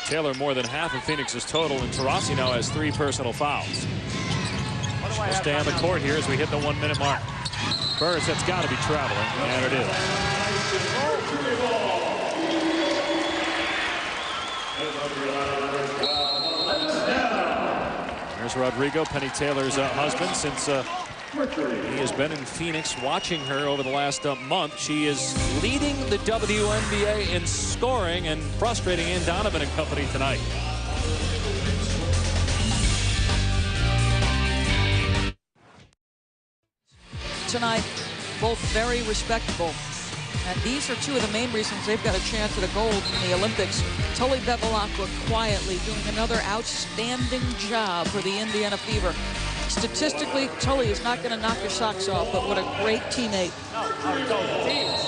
A: Taylor more than half of Phoenix's total, and Taurasi now has 3 personal fouls. We'll stay on the court here as we hit the 1-minute mark. First, that's got to be traveling, and it is. There's Rodrigo, Penny Taylor's husband since He has been in Phoenix watching her over the last month. She is leading the WNBA in scoring and frustrating Ann Donovan and company tonight.
B: Tonight, both very respectable. And these are two of the main reasons they've got a chance at a gold in the Olympics. Tully Bevilacqua quietly doing another outstanding job for the Indiana Fever. Statistically, Tully is not going to knock your socks off, but what a great teammate.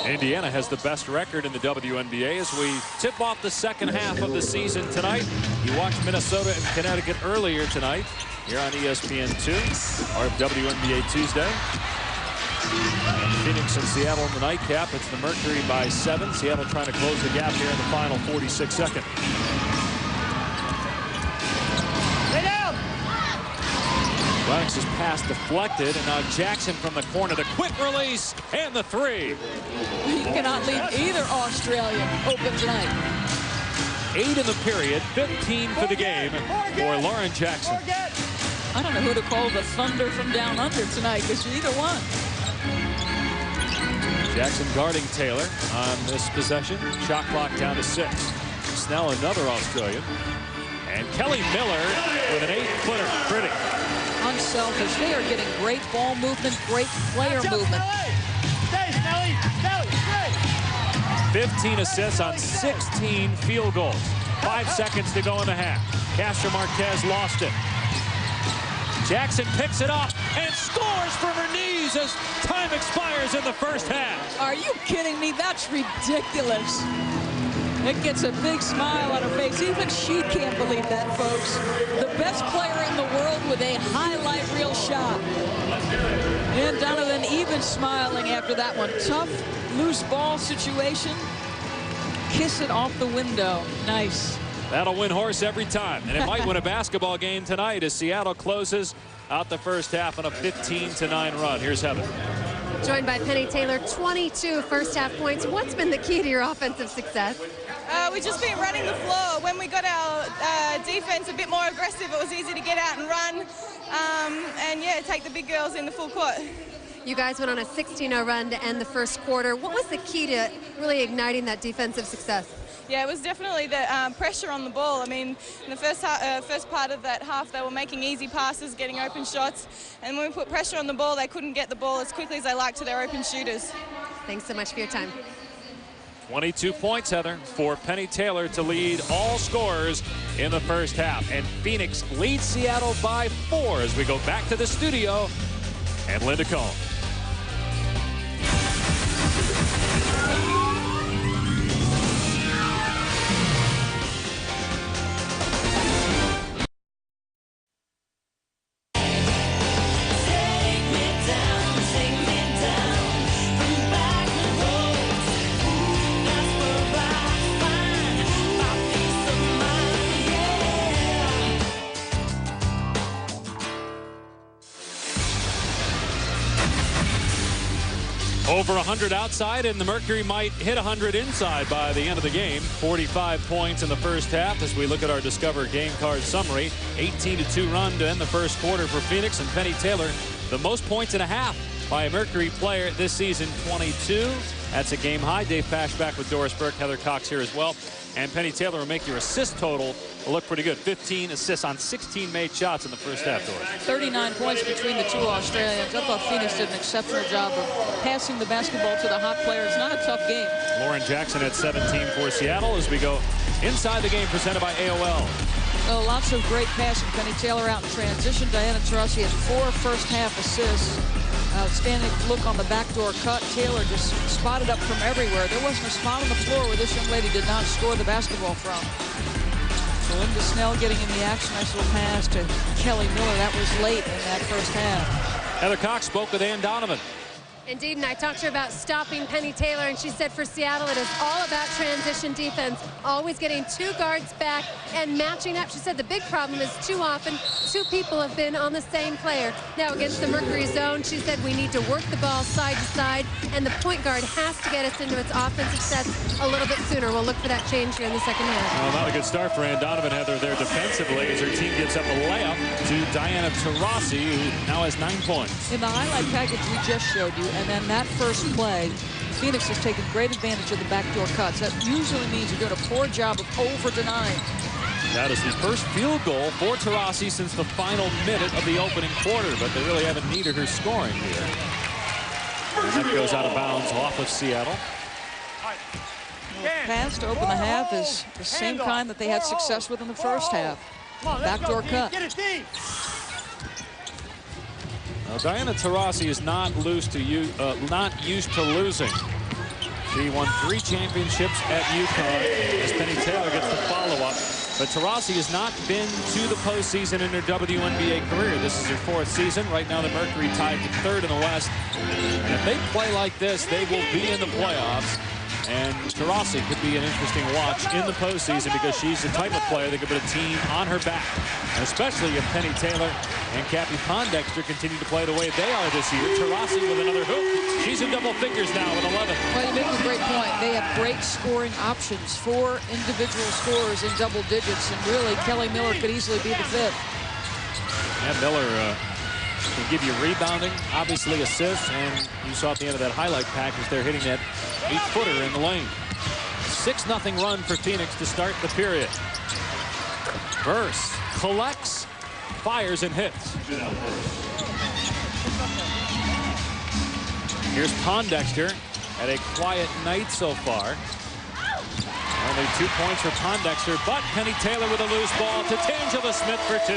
A: Indiana has the best record in the WNBA as we tip off the second half of the season tonight. You watched Minnesota and Connecticut earlier tonight here on ESPN2, our WNBA Tuesday. Phoenix and Seattle in the nightcap. It's the Mercury by 7. Seattle trying to close the gap here in the final 46 seconds.
D: Lay down.
A: Lennox's pass deflected, and now Jackson from the corner. The quick release and the three.
B: You cannot leave either Australian open tonight.
A: 8 in the period, 15 for the game for Lauren Jackson.
B: I don't know who to call the Thunder from down under tonight, because either one.
A: Jackson guarding Taylor on this possession. Shot clock down to 6. Snell, another Australian. And Kelly Miller with an 8-footer. Pretty.
B: Unselfish. They are getting great ball movement, great player movement.
D: Stay, Snelly. Snelly, stay.
A: 15 assists on 16 field goals. 5 seconds to go in the half. Castro Marquez lost it. Jackson picks it up and scores from her knees as time expires in the first half.
B: Are you kidding me? That's ridiculous. It gets a big smile on her face. Even she can't believe that, folks. The best player in the world with a highlight reel shot. And Donovan even smiling after that one. Tough, loose ball situation. Kiss it off the window. Nice.
A: That'll win horse every time, and it might win a basketball game tonight as Seattle closes out the first half on a 15-9 run. Here's Heather.
C: Joined by Penny Taylor, 22 first half points. What's been the key to your offensive success?
J: We've just been running the floor. When we got our defense a bit more aggressive, it was easy to get out and run, and yeah, take the big girls in the full court.
C: You guys went on a 16-0 run to end the first quarter. What was the key to really igniting that defensive success?
J: Yeah, it was definitely the pressure on the ball. I mean, in the first part of that half, they were making easy passes, getting open shots, and when we put pressure on the ball, they couldn't get the ball as quickly as they liked to their open shooters.
C: Thanks so much for your time.
A: 22 points, Heather, for Penny Taylor to lead all scorers in the first half. And Phoenix leads Seattle by 4 as we go back to the studio and Linda Cohn. Over 100 outside, and the Mercury might hit 100 inside by the end of the game. 45 points in the first half as we look at our Discover game card summary. 18-2 run to end the first quarter for Phoenix, and Penny Taylor, the most points in a half by a Mercury player this season, 22. That's a game high. Dave Pasch back with Doris Burke, Heather Cox here as well. And Penny Taylor will make your assist total look pretty good. 15 assists on 16 made shots in the first half, Doris.
B: 39 points between the two Australians. I thought Phoenix did an exceptional job of passing the basketball to the hot players. Not a tough game.
A: Lauren Jackson at 17 for Seattle as we go inside the game presented by AOL.
B: Oh, lots of great passing. Penny Taylor out in transition. Diana Taurasi has 4 first-half assists. Outstanding look on the backdoor cut. Taylor just spotted up from everywhere. There wasn't a spot on the floor where this young lady did not score the basketball from. So Linda Snell getting in the action. Nice little pass to Kelly Miller. That was late in that first half.
A: Heather Cox spoke with Ann Donovan.
C: Indeed, and I talked to her about stopping Penny Taylor, and she said for Seattle it is all about transition defense, always getting 2 guards back and matching up. She said the big problem is too often 2 people have been on the same player. Now against the Mercury zone, she said we need to work the ball side to side, and the point guard has to get us into its offensive sets a little bit sooner. We'll look for that change here in the second half.
A: Well, not a good start for Ann Donovan, Heather, there defensively as her team gets up a layup to Diana Taurasi, who now has 9 points.
B: In the highlight package we just showed you, and then that first play, Phoenix has taken great advantage of the backdoor cuts. That usually means you're doing a poor job of over-denying.
A: That is the first field goal for Taurasi since the final minute of the opening quarter, but they really haven't needed her scoring here. And that goes out of bounds off of Seattle.
B: The pass to open the half is the same kind that they had success with in the first half. Backdoor cut.
A: Now, Diana Taurasi is not used to losing. She won 3 championships at UConn as Penny Taylor gets the follow-up. But Taurasi has not been to the postseason in her WNBA career. This is her 4th season. Right now, the Mercury tied to 3rd in the West. And if they play like this, they will be in the playoffs. And Taurasi could be an interesting watch in the postseason because she's the type of player that could put a team on her back. And especially if Penny Taylor and Cappie Pondexter continue to play the way they are this year. Taurasi with another hoop. She's in double figures now with 11.
B: Well, you make a great point. They have great scoring options, 4 individual scorers in double digits. And really, Kelly Miller could easily be the 5th.
A: And Miller can give you rebounding, obviously assists, and you saw at the end of that highlight package they're hitting that 8-footer in the lane. 6-0 run for Phoenix to start the period. Burse collects, fires, and hits. Here's Pondexter at a quiet night so far. Only 2 points for Pondexter, but Penny Taylor with a loose ball to Tangela Smith for 2.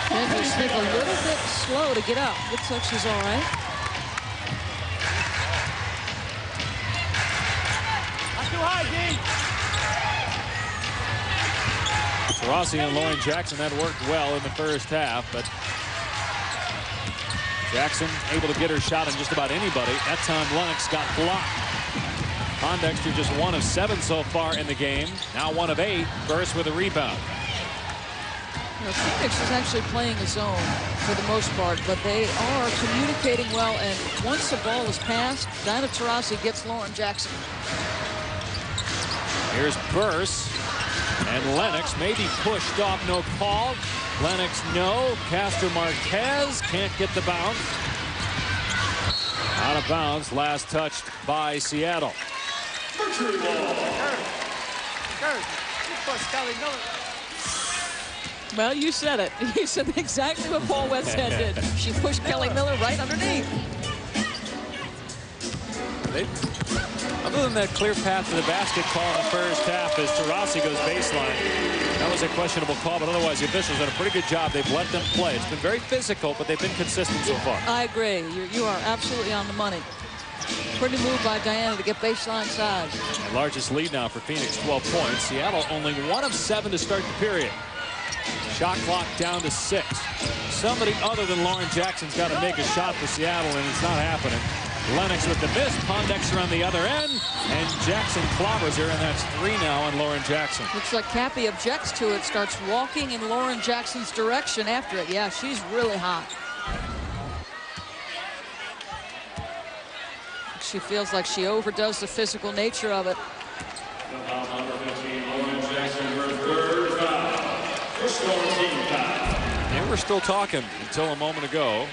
B: Tangela Smith a little bit slow to get up. Looks like she's all right.
D: Not too high, D.
A: Taurasi and Lauren Jackson, that worked well in the first half, but Jackson able to get her shot on just about anybody. That time Lennox got blocked. Pondexter just 1 of 7 so far in the game. Now 1 of 8. Burse with a rebound.
B: Phoenix is actually playing a zone for the most part, but they are communicating well, and once the ball is passed, Diana Taurasi gets Lauren Jackson.
A: Here's Burse, and Lennox may be pushed off, no call. Lennox, no. Castro Marquez can't get the bounce. Out of bounds, last touched by Seattle.
D: Mercury ball. You pushed Kelly Miller.
B: Well, you said it. You said exactly what Paul Westhead did. She pushed Kelly Miller right underneath.
A: Other than that clear path to the basket call in the first half as Taurasi goes baseline, that was a questionable call, but otherwise the officials done a pretty good job. They've let them play. It's been very physical, but they've been consistent so far.
B: I agree. You are absolutely on the money. Pretty move by Diana to get baseline side.
A: The largest lead now for Phoenix, 12 points. Seattle only 1 of 7 to start the period. Shot clock down to 6. Somebody other than Lauren Jackson's got to make a shot for Seattle, and it's not happening. Lennox with the miss. Pondexter on the other end, and Jackson clobbers her, and that's 3 now on Lauren Jackson.
B: Looks like Cappie objects to it, starts walking in Lauren Jackson's direction after it. Yeah, she's really hot. She feels like she overdoes the physical nature of it.
A: And we're still talking until a moment ago.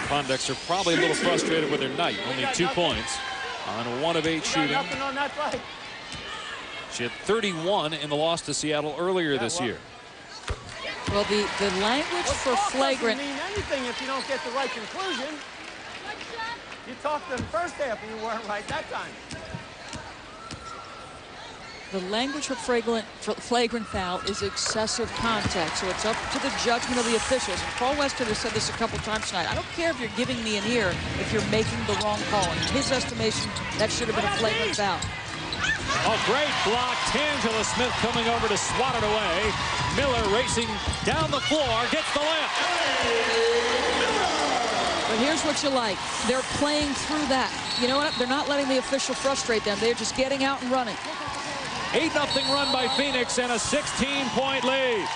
A: Pondexter probably a little frustrated with her night. Only 2 points on 1 of 8 shooting. She had 31 in the loss to Seattle earlier this year.
B: Well, the language for flagrant
D: doesn't mean anything if you don't get the right conclusion. You talked in the first half and you weren't right that time.
B: The language for flagrant foul is excessive contact, so it's up to the judgment of the officials. And Paul Westhead has said this a couple times tonight. I don't care if you're giving me an ear if you're making the wrong call. In his estimation, that should have been a flagrant foul.
A: Oh, great block. Tangela Smith coming over to swat it away. Miller racing down the floor, gets the layup.
B: But here's what you like. They're playing through that. You know what? They're not letting the official frustrate them. They're just getting out and running.
A: 8-0 run by Phoenix and a 16-point lead.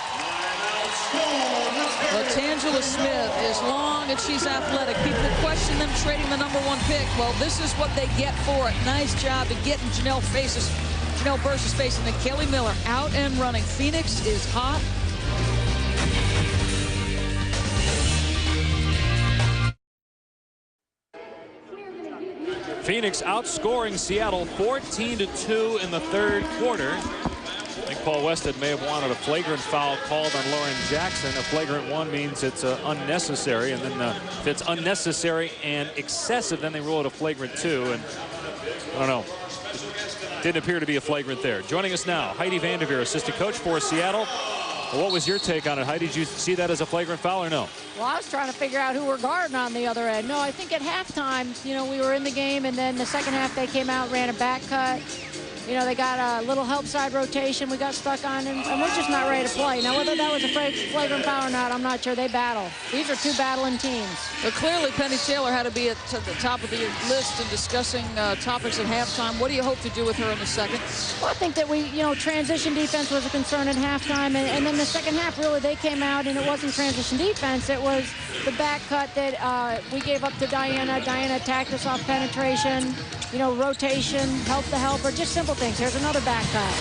B: Well, Tangela Smith is long and she's athletic. People question them trading the #1 pick. Well, this is what they get for it. Nice job of getting Janelle Burst's face, and then Kelly Miller out and running. Phoenix is hot.
A: Phoenix outscoring Seattle 14-2 in the third quarter. I think Paul Westhead may have wanted a flagrant foul called on Lauren Jackson. A flagrant one means it's unnecessary, and then if it's unnecessary and excessive, then they rule it a flagrant 2. And I don't know. Didn't appear to be a flagrant there. Joining us now, Heidi Vanderveer, assistant coach for Seattle. Well, what was your take on it, Heidi? Did you see that as a flagrant foul or no?
K: Well, I was trying to figure out who we're guarding on the other end. No, I think at halftime, you know, we were in the game, and then the second half they came out, ran a back cut. You know, they got a little help side rotation. We got stuck on, and we're just not ready to play. Now, whether that was a flagrant foul or not, I'm not sure. They battle. These are two battling teams.
B: But clearly, Penny Taylor had to be at the top of the list in discussing topics at halftime. What do you hope to do with her in the second?
K: Well, I think that transition defense was a concern at halftime, and then the second half, really, they came out, and it wasn't transition defense. It was the back cut that we gave up to Diana. Diana attacked us off penetration, you know, rotation, help the helper, just simple things. Here's another back cut.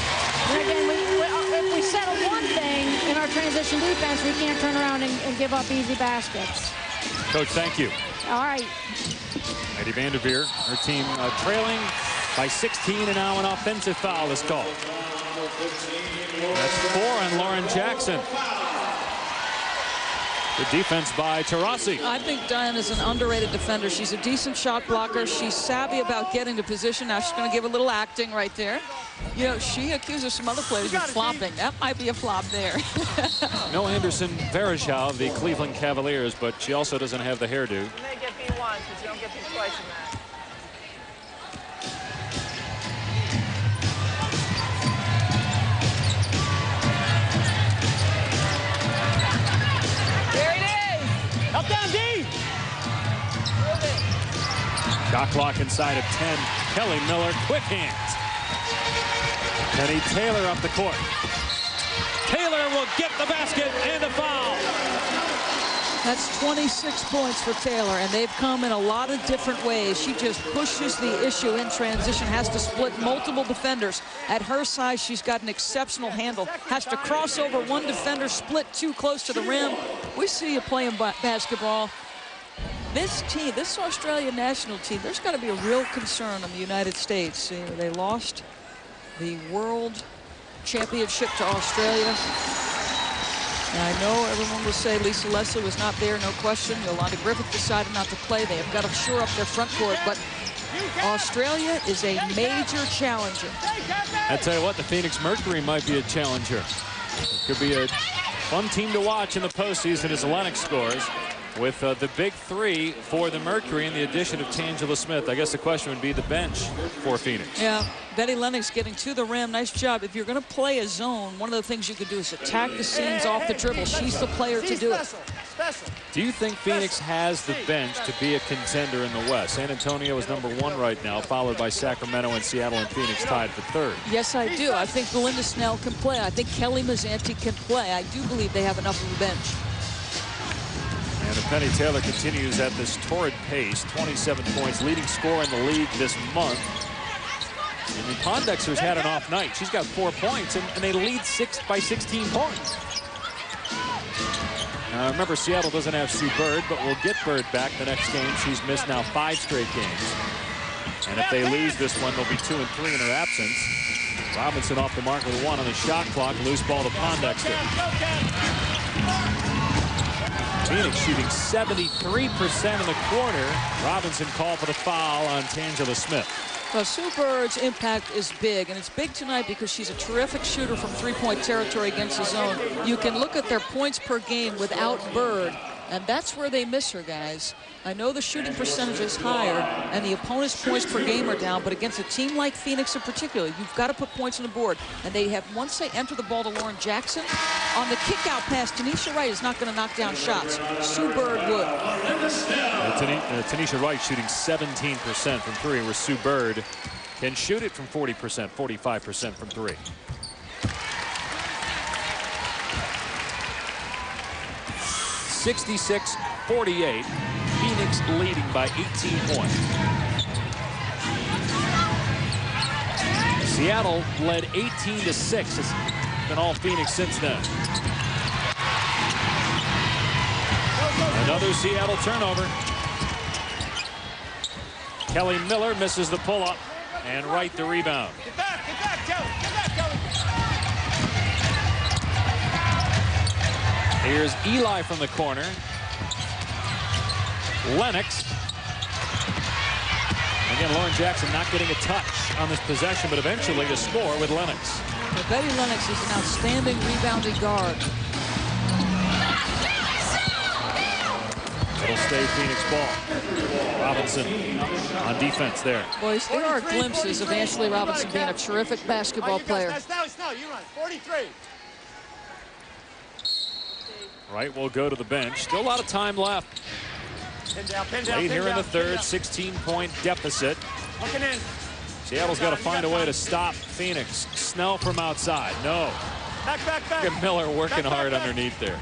K: And again, if we settle one thing in our transition defense, we can't turn around and give up easy baskets.
A: Coach, thank you.
K: All right.
A: Heidi Vanderveer, her team trailing by 16, and now an offensive foul is called. That's 4 on Lauren Jackson. Good defense by Taurasi.
B: I think Diana's an underrated defender. She's a decent shot blocker. She's savvy about getting to position. Now she's going to give a little acting right there. You know, she accuses some other players of flopping. That might be a flop there.
A: No Anderson Varejao of the Cleveland Cavaliers, but she also doesn't have the hairdo.
F: You may get beat once, but you don't get beat twice in that.
D: Up down, D!
A: Shot clock inside of 10. Kelly Miller, quick hands. Penny Taylor up the court. Taylor will get the basket and a foul.
B: That's 26 points for Taylor, and they've come in a lot of different ways. She just pushes the issue in transition, has to split multiple defenders. At her size, she's got an exceptional handle. Has to cross over one defender, split two close to the rim. We see you playing basketball. This team, this Australian national team, there's got to be a real concern on the United States. You know, they lost the World Championship to Australia. And I know everyone will say Lisa Leslie was not there, no question. Yolanda Griffith decided not to play. They have got to shore up their front court, but Australia is a major challenger.
A: I tell you what, the Phoenix Mercury might be a challenger. It could be a fun team to watch in the postseason as Lennox scores with the big three for the Mercury and the addition of Tangela Smith. I guess the question would be the bench for Phoenix.
B: Yeah, Betty Lennox getting to the rim. Nice job. If you're going to play a zone, one of the things you could do is attack the seams off the dribble. She's the player to do it.
A: Do you think Phoenix has the bench to be a contender in the West? San Antonio is #1 right now, followed by Sacramento and Seattle and Phoenix tied for third.
B: Yes, I do. I think Belinda Snell can play. I think Kelly Mazzanti can play. I do believe they have enough of a bench.
A: And Penny Taylor continues at this torrid pace, 27 points, leading scorer in the league this month. And the Pondexter's had an off night. She's got 4 points, and they lead by 16 points. Remember, Seattle doesn't have Sue Bird, but we'll get Bird back the next game. She's missed now 5 straight games. And if they lose this one, they'll be 2 and 3 in her absence. Robinson off the mark with 1 on the shot clock. Loose ball to Pondexter. Phoenix shooting 73% in the quarter. Robinson called for the foul on Tangela Smith.
B: Well, Sue Bird's impact is big, and it's big tonight because she's a terrific shooter from three-point territory against the zone. You can look at their points per game without Bird, and that's where they miss her, guys. I know the shooting percentage is higher, and the opponent's points per game are down, but against a team like Phoenix in particular, you've got to put points on the board. And they have, once they enter the ball to Lauren Jackson, on the kick-out pass, Tanisha Wright is not going to knock down shots. Sue Bird would.
A: Tanisha Wright shooting 17% from 3, where Sue Bird can shoot it from 40%, 45% from 3. 66-48. Phoenix leading by 18 points. Seattle led 18-6. It's been all Phoenix since then. Another Seattle turnover. Kelly Miller misses the pull-up, and Wright the rebound.
D: Get back, Kelly. Get back, Kelly.
A: Here's Eli from the corner. Lennox. Again, Lauren Jackson not getting a touch on this possession, but eventually a score with Lennox.
B: Well, Betty Lennox is an outstanding rebounding guard.
A: It'll stay Phoenix ball. Robinson on defense there.
B: Boys, there are glimpses of Ashley Robinson being a terrific basketball player.
D: Now, you run. 43.
A: Wright will go to the bench. Still a lot of time left.
D: Pin down,
A: Late here in the third, 16-point deficit.
D: Looking in.
A: Seattle's got to find a way to stop Phoenix. Snell from outside. No.
D: Back.
A: Look at Miller working hard underneath there.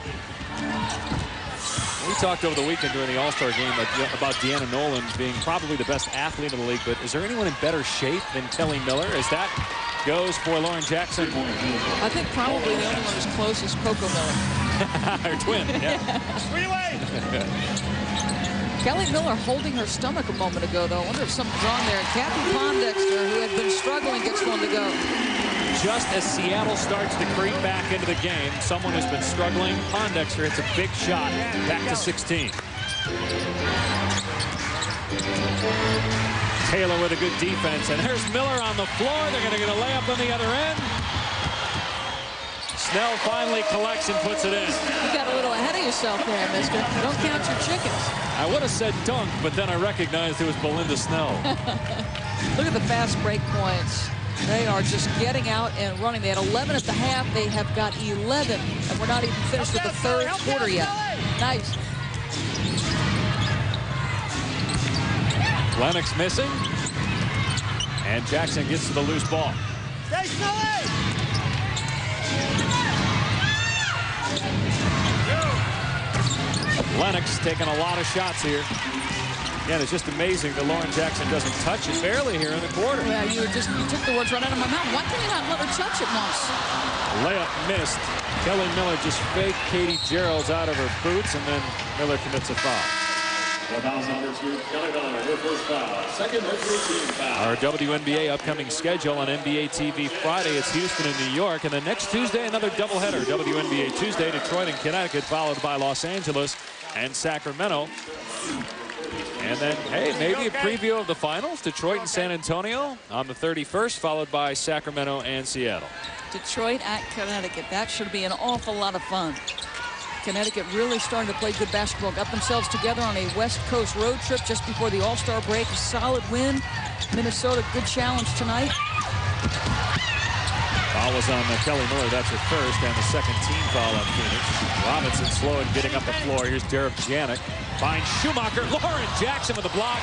A: We talked over the weekend during the All-Star game about Deanna Nolan being probably the best athlete in the league, but is there anyone in better shape than Kelly Miller? As that goes for Lauren Jackson.
B: I think probably the only one who's close is Coco Miller.
A: Her twin, yeah.
B: Kelly Miller holding her stomach a moment ago, though. I wonder if something's on there. Kathy Pondexter, who had been struggling, gets one to go.
A: Just as Seattle starts to creep back into the game, someone who's been struggling, Pondexter hits a big shot back to 16. Taylor with a good defense, and there's Miller on the floor. They're going to get a layup on the other end. Snell finally collects and puts it in.
B: You got a little ahead of yourself there, mister. Don't count your chickens.
A: I would have said dunk, but then I recognized it was Belinda Snell.
B: Look at the fast break points. They are just getting out and running. They had 11 at the half. They have got 11, and we're not even finished with the third quarter yet. Nice.
A: Lennox missing, and Jackson gets to the loose ball.
D: Stay Snelly!
A: Lennox taking a lot of shots here. Again, it's just amazing that Lauren Jackson doesn't touch it barely here in the quarter.
B: Yeah, you took the words right out of my mouth. Why can you not let her touch it once?
A: Layup missed. Kelly Miller just faked Katie Gerald's out of her boots, and then Miller commits a foul. Our WNBA upcoming schedule on NBA TV Friday, it's Houston and New York, and then next Tuesday another doubleheader. WNBA Tuesday, Detroit and Connecticut, followed by Los Angeles and Sacramento. And then, hey, maybe a preview of the finals, Detroit and San Antonio on the 31st, followed by Sacramento and Seattle.
B: Detroit at Connecticut. That should be an awful lot of fun. Connecticut really starting to play good basketball. Got themselves together on a West Coast road trip just before the All-Star break. A solid win. Minnesota, good challenge tonight.
A: Foul was on Kelly Miller. That's her first, and the second team foul on Phoenix. Robinson slow and getting up the floor. Here's Derek Janik. Finds Schumacher. Lauren Jackson with the block,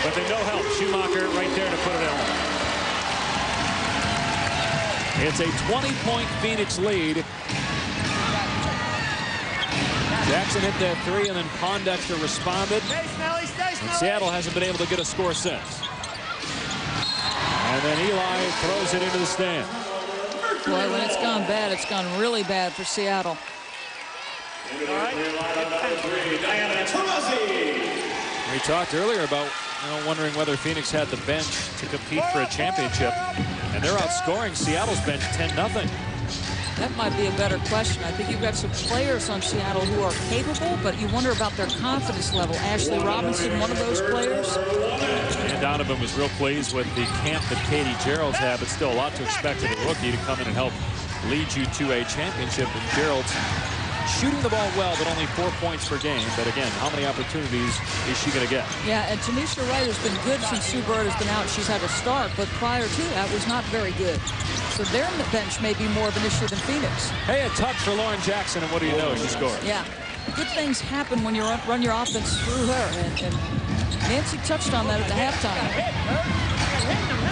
A: but they no help. Schumacher right there to put it in. It's a 20-point Phoenix lead. Jackson hit that three, and then Pondexter responded. And Seattle hasn't been able to get a score since. And then Eli throws it into the stand.
B: Boy, when it's gone bad, it's gone really bad for Seattle.
A: We talked earlier about wondering whether Phoenix had the bench to compete for a championship, and they're outscoring Seattle's bench 10-0.
B: That might be a better question. I think you've got some players on Seattle who are capable, but you wonder about their confidence level. Ashley Robinson, one of those players.
A: And Donovan was real pleased with the camp that Katie Gerald's had, but still a lot to expect of a rookie to come in and help lead you to a championship. And Gerald's shooting the ball well, but only 4 points per game. But again, how many opportunities is she going to get?
B: Yeah, and Tanisha Wright has been good since Sue Bird has been out. She's had a start, but prior to that was not very good. So their bench may be more of an issue than Phoenix.
A: Hey, a touch for Lauren Jackson, and what do you know? She scores.
B: Yeah, good things happen when you run your offense through her, and Nancy touched on that at the halftime.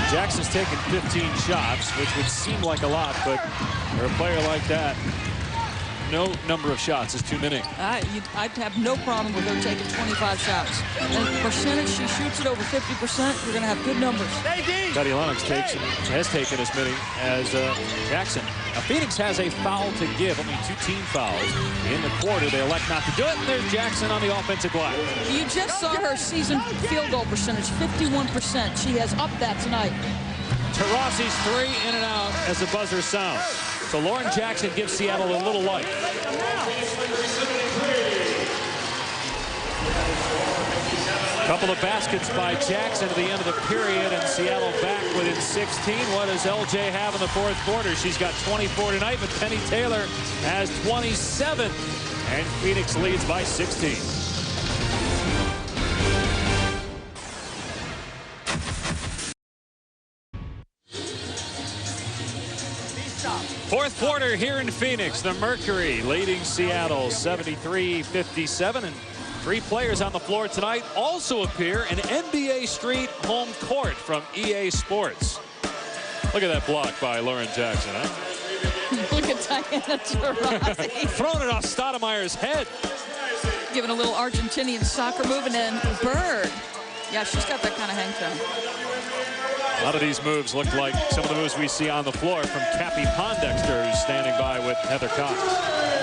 A: Jackson's taken 15 shots, which would seem like a lot, but for a player like that, no number of shots is too many.
B: I'd have no problem with her taking 25 shots. And the percentage she shoots it over 50%, you're going to have good numbers.
A: Betty Lennox has taken as many as Jackson. Now, Phoenix has a foul to give, only 2 team fouls. In the quarter, they elect not to do it, and there's Jackson on the offensive glass.
B: You just saw her season field goal percentage, 51%. She has upped that tonight.
A: Taurasi's 3 in and out as the buzzer sounds. So Lauren Jackson gives Seattle a little life. Couple of baskets by Jackson at the end of the period, and Seattle back within 16. What does LJ have in the fourth quarter? She's got 24 tonight, but Penny Taylor has 27. And Phoenix leads by 16. Fourth quarter here in Phoenix. The Mercury leading Seattle 73-57. And 3 players on the floor tonight also appear in NBA Street home court from EA Sports. Look at that block by Lauren Jackson. Huh?
B: Look at Diana Taurasi.
A: Throwing it off Stoudemire's head.
B: Giving a little Argentinian soccer move, and then Bird. Yeah, she's got that kind of hang time.
A: A lot of these moves look like some of the moves we see on the floor from Cappy Pondexter, who's standing by with Heather Cox.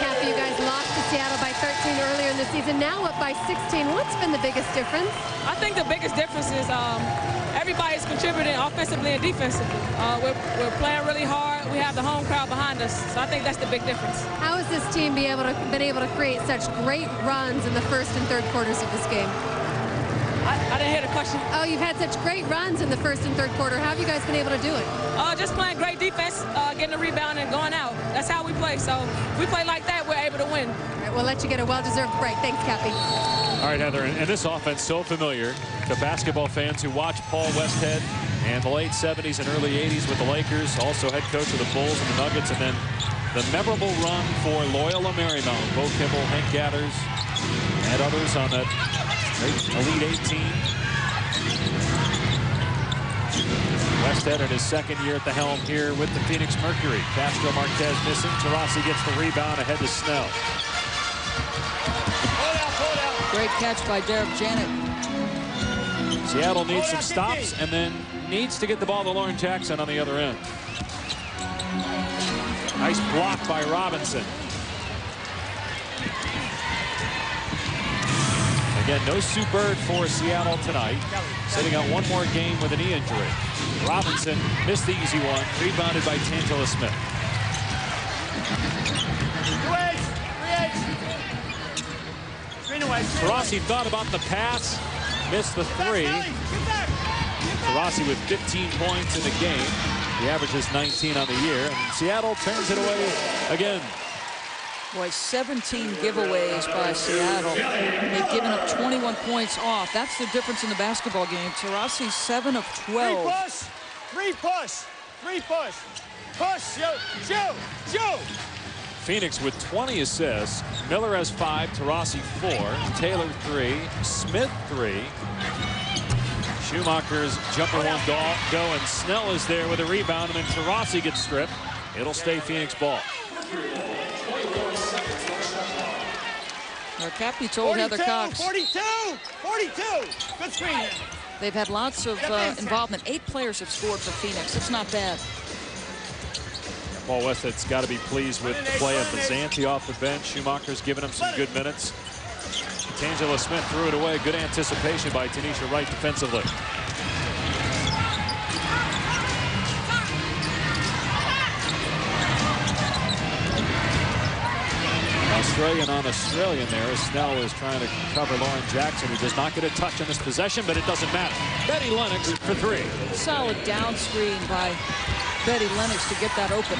C: Cappy, you guys lost to Seattle by 13 earlier in the season, now up by 16. What's been the biggest difference?
G: I think the biggest difference is everybody's contributing offensively and defensively. We're playing really hard. We have the home crowd behind us, so I think that's the big difference.
C: How has this team been able to create such great runs in the first and third quarters of this game?
G: I didn't hear the question.
C: Oh, you've had such great runs in the first and third quarter. How have you guys been able to do it?
G: Just playing great defense, getting a rebound and going out. That's how we play. So if we play like that, we're able to win.
C: All right, we'll let you get a well-deserved break. Thanks, Cappy.
A: All right, Heather, and this offense so familiar to basketball fans who watched Paul Westhead in the late 70s and early 80s with the Lakers, also head coach of the Bulls and the Nuggets, and then the memorable run for Loyola Marymount. Bo Kimball, Hank Gathers, and others on that Elite 18. Westhead in his second year at the helm here with the Phoenix Mercury. Castro Marquez missing. Taurasi gets the rebound ahead to Snell.
B: Great catch by Derek Janet.
A: Seattle needs some stops and then needs to get the ball to Lauren Jackson on the other end. Nice block by Robinson. Again, no Sue Bird for Seattle tonight. Sitting out one more game with a knee injury. Robinson missed the easy one. Rebounded by Tangela Smith. Taurasi thought about the pass. Missed the 3. Taurasi with 15 points in the game. He averages 19 on the year. And Seattle turns it away again.
B: Boy, 17 giveaways by Seattle. They've given up 21 points off. That's the difference in the basketball game. Taurasi 7 of 12.
D: Free push. Push, Joe.
A: Phoenix with 20 assists. Miller has 5, Taurasi 4, Taylor 3, Smith 3. Schumacher's jumper won't go, and Snell is there with a rebound, and then Taurasi gets stripped. It'll stay Phoenix ball.
B: Cappy told Heather Cox.
D: 42. Good screen.
B: They've had lots of involvement. 8 players have scored for Phoenix. It's not bad.
A: Paul Westhead's got to be pleased with the play of Mazzanti off the bench. Schumacher's given him some good minutes. Tangela Smith threw it away. Good anticipation by Tanisha Wright defensively. Australian on Australian there. Snell is trying to cover Lauren Jackson, who does not get a touch on this possession, but it doesn't matter. Betty Lennox for 3.
B: Solid down screen by Betty Lennox to get that open.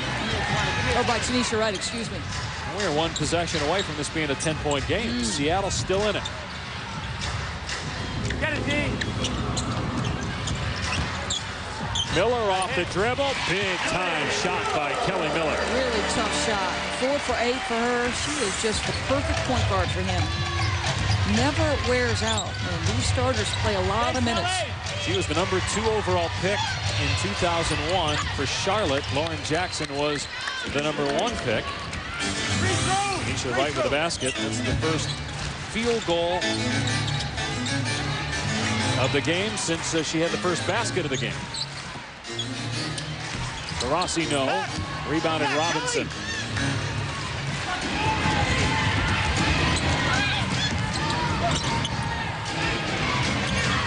B: Or by Tanisha Wright, excuse me.
A: We're one possession away from this being a 10-point game. Seattle still in it.
D: Get it, D.
A: Miller off the dribble. Big time shot by Kelly Miller.
B: Really tough shot. 4 for 8 for her. She is just the perfect point guard for him. Never wears out. And these starters play a lot of minutes.
A: She was the number 2 overall pick in 2001 for Charlotte. Lauren Jackson was the number 1 pick. Nisha Wright with the basket. That's the first field goal of the game since she had the first basket of the game. Taurasi, no. Rebounded Robinson.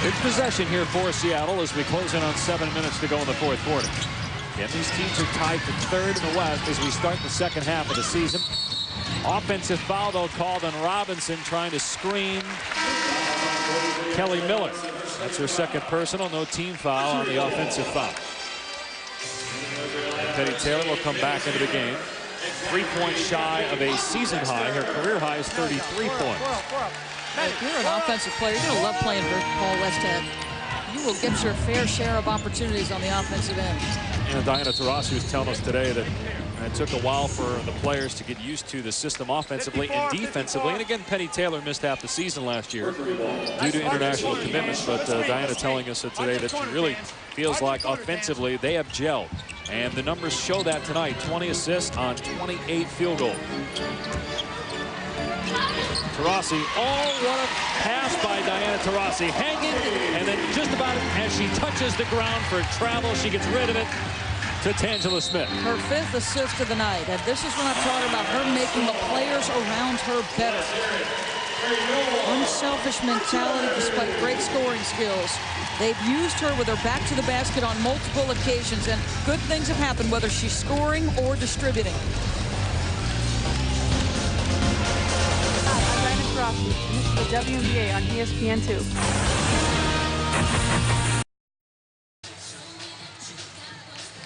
A: Big possession here for Seattle as we close in on 7 minutes to go in the fourth quarter. Again, these teams are tied for third in the West as we start the second half of the season. Offensive foul, though, called on Robinson trying to screen Kelly Miller. That's her second personal. No team foul on the offensive foul. Penny Taylor will come back into the game. 3 points shy of a season high. Her career high is 33 points.
B: If you're an offensive player, you're going to love playing for Paul Westhead. You will get your fair share of opportunities on the offensive end.
A: You know, Diana Taurasi was telling us today that it took a while for the players to get used to the system offensively and defensively. And again, Penny Taylor missed half the season last year due to international commitments. But Diana telling us today that she really feels like offensively they have gelled. And the numbers show that tonight. 20 assists on 28 field goals. Taurasi, what a pass by Diana Taurasi. Hanging, and then just about as she touches the ground for travel, she gets rid of it to Tangela Smith.
B: Her 5th assist of the night, and this is what I'm talking about, her making the players around her better. Unselfish mentality despite great scoring skills. They've used her with her back to the basket on multiple occasions, and good things have happened whether she's scoring or distributing.
L: This is the WNBA on ESPN2.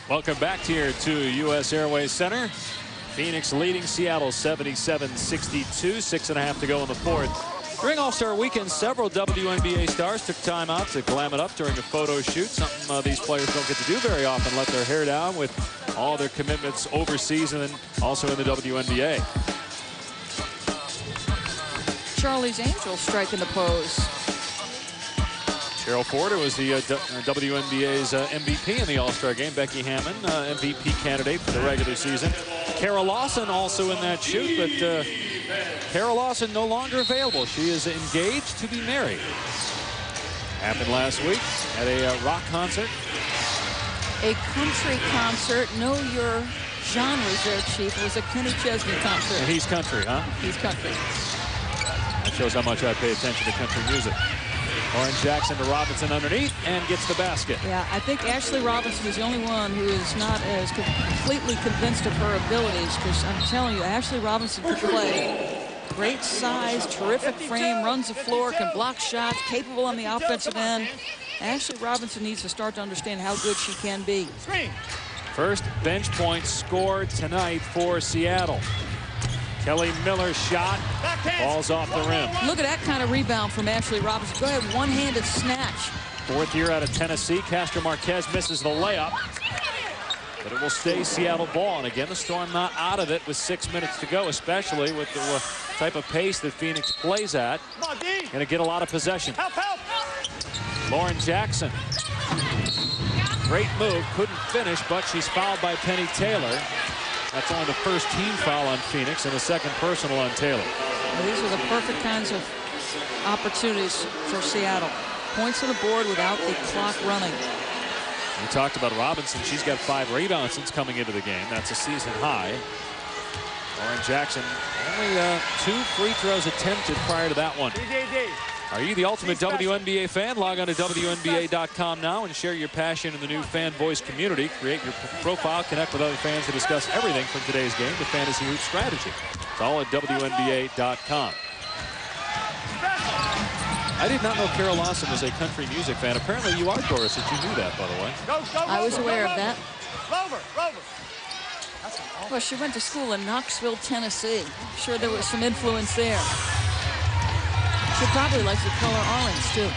A: Welcome back here to U.S. Airways Center. Phoenix leading Seattle 77-62. 6.5 to go in the fourth. During All-Star Weekend, several WNBA stars took time out to glam it up during a photo shoot. Something these players don't get to do very often, let their hair down with all their commitments overseas and also in the WNBA.
B: Charlie's Angels striking the pose.
A: Cheryl Ford, who was the WNBA's MVP in the All-Star game. Becky Hammon, MVP candidate for the regular season. Kara Lawson also in that shoot, but Kara Lawson no longer available. She is engaged to be married. Happened last week at a rock concert.
B: A country concert. Know your genres there, Chief. It was a Kenny Chesney concert.
A: And he's country, huh?
B: He's country.
A: That shows how much I pay attention to country music. Lauren Jackson to Robinson underneath and gets the basket.
B: Yeah, I think Ashley Robinson is the only one who is not as completely convinced of her abilities, because I'm telling you, Ashley Robinson can play. Great size, terrific frame, runs the floor, can block shots, capable on the offensive end. Ashley Robinson needs to start to understand how good she can be.
A: First bench point scored tonight for Seattle. Kelly Miller's shot falls off the rim.
B: Look at that kind of rebound from Ashley Robinson. Go ahead, one-handed snatch.
A: 4th year out of Tennessee. Castro Marquez misses the layup. But it will stay Seattle ball. And again, the Storm not out of it with 6 minutes to go, especially with the type of pace that Phoenix plays at. Going to get a lot of possession. Lauren Jackson. Great move. Couldn't finish, but she's fouled by Penny Taylor. That's only the first team foul on Phoenix and the second personal on Taylor.
B: Well, these are the perfect kinds of opportunities for Seattle. Points on the board without the clock running.
A: We talked about Robinson. She's got 5 rebounds since coming into the game. That's a season high. Lauren Jackson, only 2 free throws attempted prior to that one. Are you the ultimate WNBA fan? Log on to WNBA.com now and share your passion in the new fan voice community. Create your profile, connect with other fans to discuss everything from today's game to fantasy hoop strategy. It's all at WNBA.com. I did not know Kara Lawson was a country music fan. Apparently you are, Doris, if you knew that, by the way.
B: I was aware of that. Well, she went to school in Knoxville, Tennessee. I'm sure there was some influence there. She probably likes the color orange, too.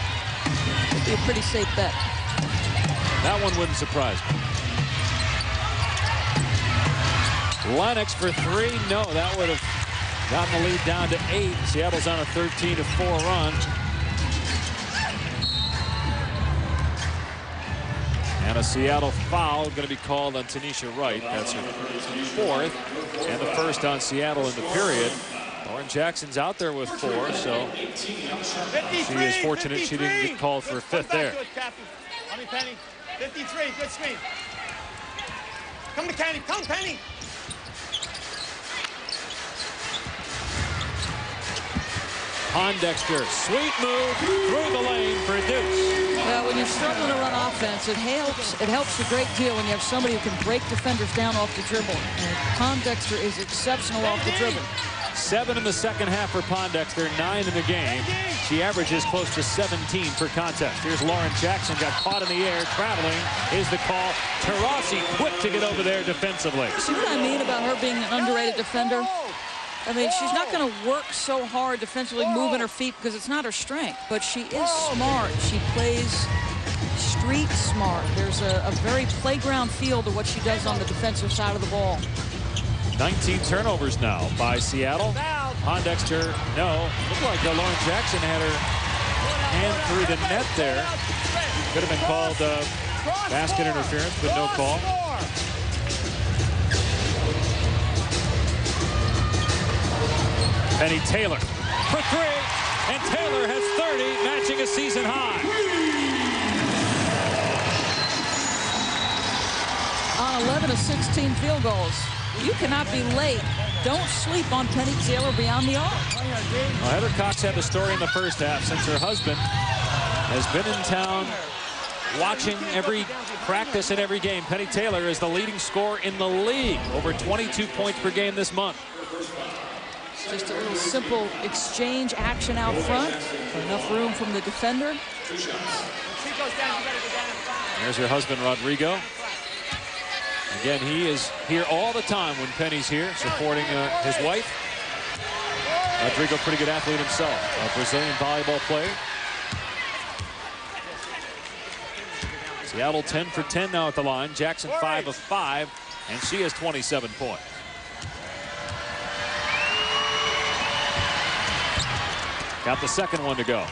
B: It'd be a pretty safe bet.
A: That one wouldn't surprise me. Lennox for 3. No, that would have gotten the lead down to 8. Seattle's on a 13-4 run. And a A Seattle foul going to be called on Tanisha Wright. That's her fourth and the first on Seattle in the period. Lauren Jackson's out there with 4, so she is fortunate she didn't get called for a fifth there.
D: Penny. 53, good screen. Come to Kenny, come Penny.
A: Pondexter, sweet move through the lane for a deuce.
B: Well, when you're struggling to run offense, it helps a great deal when you have somebody who can break defenders down off the dribble. And Pondexter is exceptional off the dribble.
A: 7 in the second half for Pondexter, 9 in the game. She averages close to 17 per contest. Here's Lauren Jackson, got caught in the air, traveling is the call. Taurasi quick to get over there defensively.
B: See what I mean about her being an underrated defender? I mean, she's not going to work so hard defensively, moving her feet, because it's not her strength. But she is smart. She plays street smart. There's a very playground feel to what she does on the defensive side of the ball.
A: 19 turnovers now by Seattle. Pondexter, no. Looked like Lauren Jackson had her hand through the net there. Could have been called basket interference, but no call. Penny Taylor for 3, and Taylor has 30, matching a season high.
B: On 11 of 16 field goals. You cannot be late. Don't sleep on Penny Taylor beyond the arc.
A: Well, Heather Cox had the story in the first half since her husband has been in town watching every practice and every game. Penny Taylor is the leading scorer in the league, over 22 points per game this month.
B: Just a little simple exchange action out front. Enough room from the defender.
A: There's her husband, Rodrigo. Again, he is here all the time when Penny's here, supporting his wife. Rodrigo, pretty good athlete himself, a Brazilian volleyball player. Seattle 10 for 10 now at the line. Jackson 5 of 5, and she has 27 points. Got the second one to go.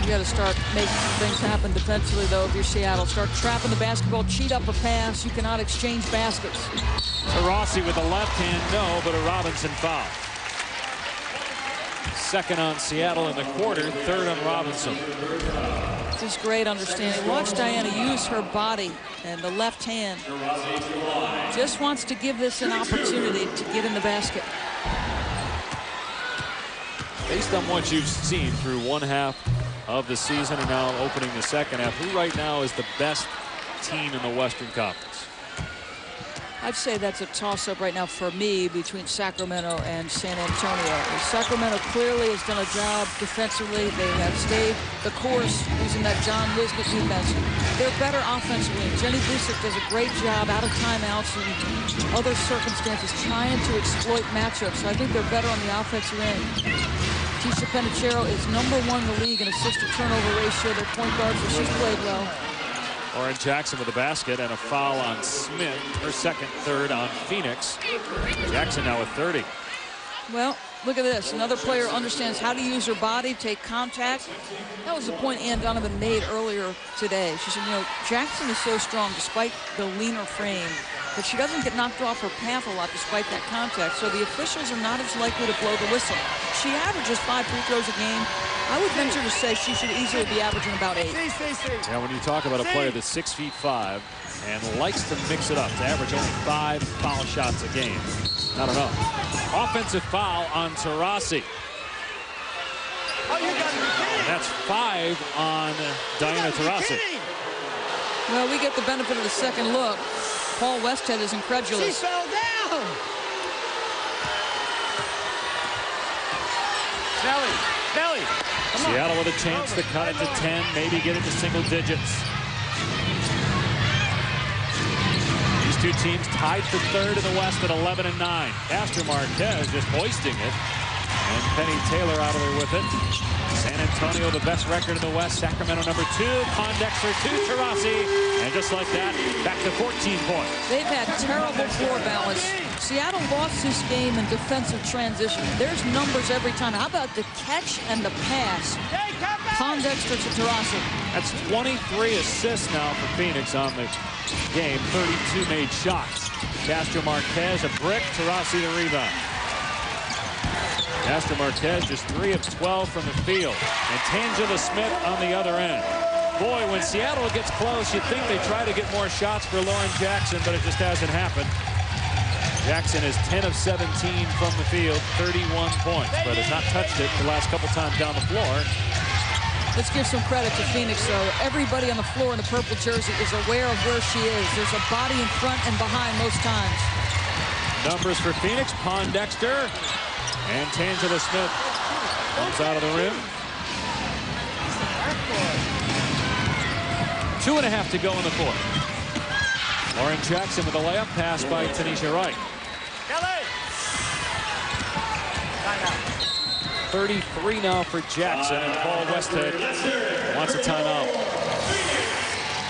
B: You got to start making things happen defensively, though, if you're Seattle. Start trapping the basketball, cheat up a pass. You cannot exchange baskets.
A: Taurasi with the left hand, no, but a Robinson foul. Second on Seattle in the quarter, third on Robinson.
B: Just great understanding. Watch Diana use her body and the left hand. Just wants to give this an opportunity to get in the basket.
A: Based on what you've seen through one half of the season and now opening the second half, who right now is the best team in the Western Conference?
B: I'd say that's a toss-up right now for me between Sacramento and San Antonio. Sacramento clearly has done a job defensively. They have stayed the course using that John Wisniewski defense. They're better offensively. Jenny Busick does a great job out of timeouts and other circumstances trying to exploit matchups. So I think they're better on the offensive end. Tisha Penichero is #1 in the league in assist-to-turnover ratio. Their point guard, so she's played well.
A: Lauren Jackson with a basket and a foul on Smith. Her second, third on Phoenix. Jackson now with 30.
B: Well, look at this. Another player understands how to use her body, take contact. That was the point Ann Donovan made earlier today. She said, you know, Jackson is so strong despite the leaner frame, but she doesn't get knocked off her path a lot despite that contact. So the officials are not as likely to blow the whistle. She averages 5 free throws a game. I would venture to say she should easily be averaging about 8.
A: Yeah, when you talk about a player that's 6'5" and likes to mix it up, to average only 5 foul shots a game, not enough. Offensive foul on Taurasi. And that's 5 on Diana Taurasi.
B: Well, we get the benefit of the second look. Paul Westhead is incredulous.
D: She fell down. Belly.
A: Seattle with a chance to cut it to 10, maybe get it to single digits. These two teams tied for third in the West at 11 and 9. Castro Marquez just hoisting it, and Penny Taylor out of there with it. San Antonio, the best record in the West. Sacramento #2. Pondexter 2. Taurasi, and just like that, back to 14 points.
B: They've had terrible floor balance. Seattle lost this game in defensive transition. There's numbers every time. How about the catch and the pass?
D: Hey, come back!
B: Pondexter to Taurasi.
A: That's 23 assists now for Phoenix on the game. 32 made shots. Castro Marquez a brick. Taurasi the rebound. Castro Marquez just 3 of 12 from the field. And Tangela Smith on the other end. Boy, when Seattle gets close, you'd think they try to get more shots for Lauren Jackson, but it just hasn't happened. Jackson is 10 of 17 from the field, 31 points, but has not touched it the last couple times down the floor.
B: Let's give some credit to Phoenix, though. Everybody on the floor in the purple jersey is aware of where she is. There's a body in front and behind most times.
A: Numbers for Phoenix, Pondexter and Tangela Smith comes out of the rim. 2.5 to go in the fourth. Lauren Jackson with a layup pass by Tanisha Wright. 33 now for Jackson, and Paul Westhead wants a timeout.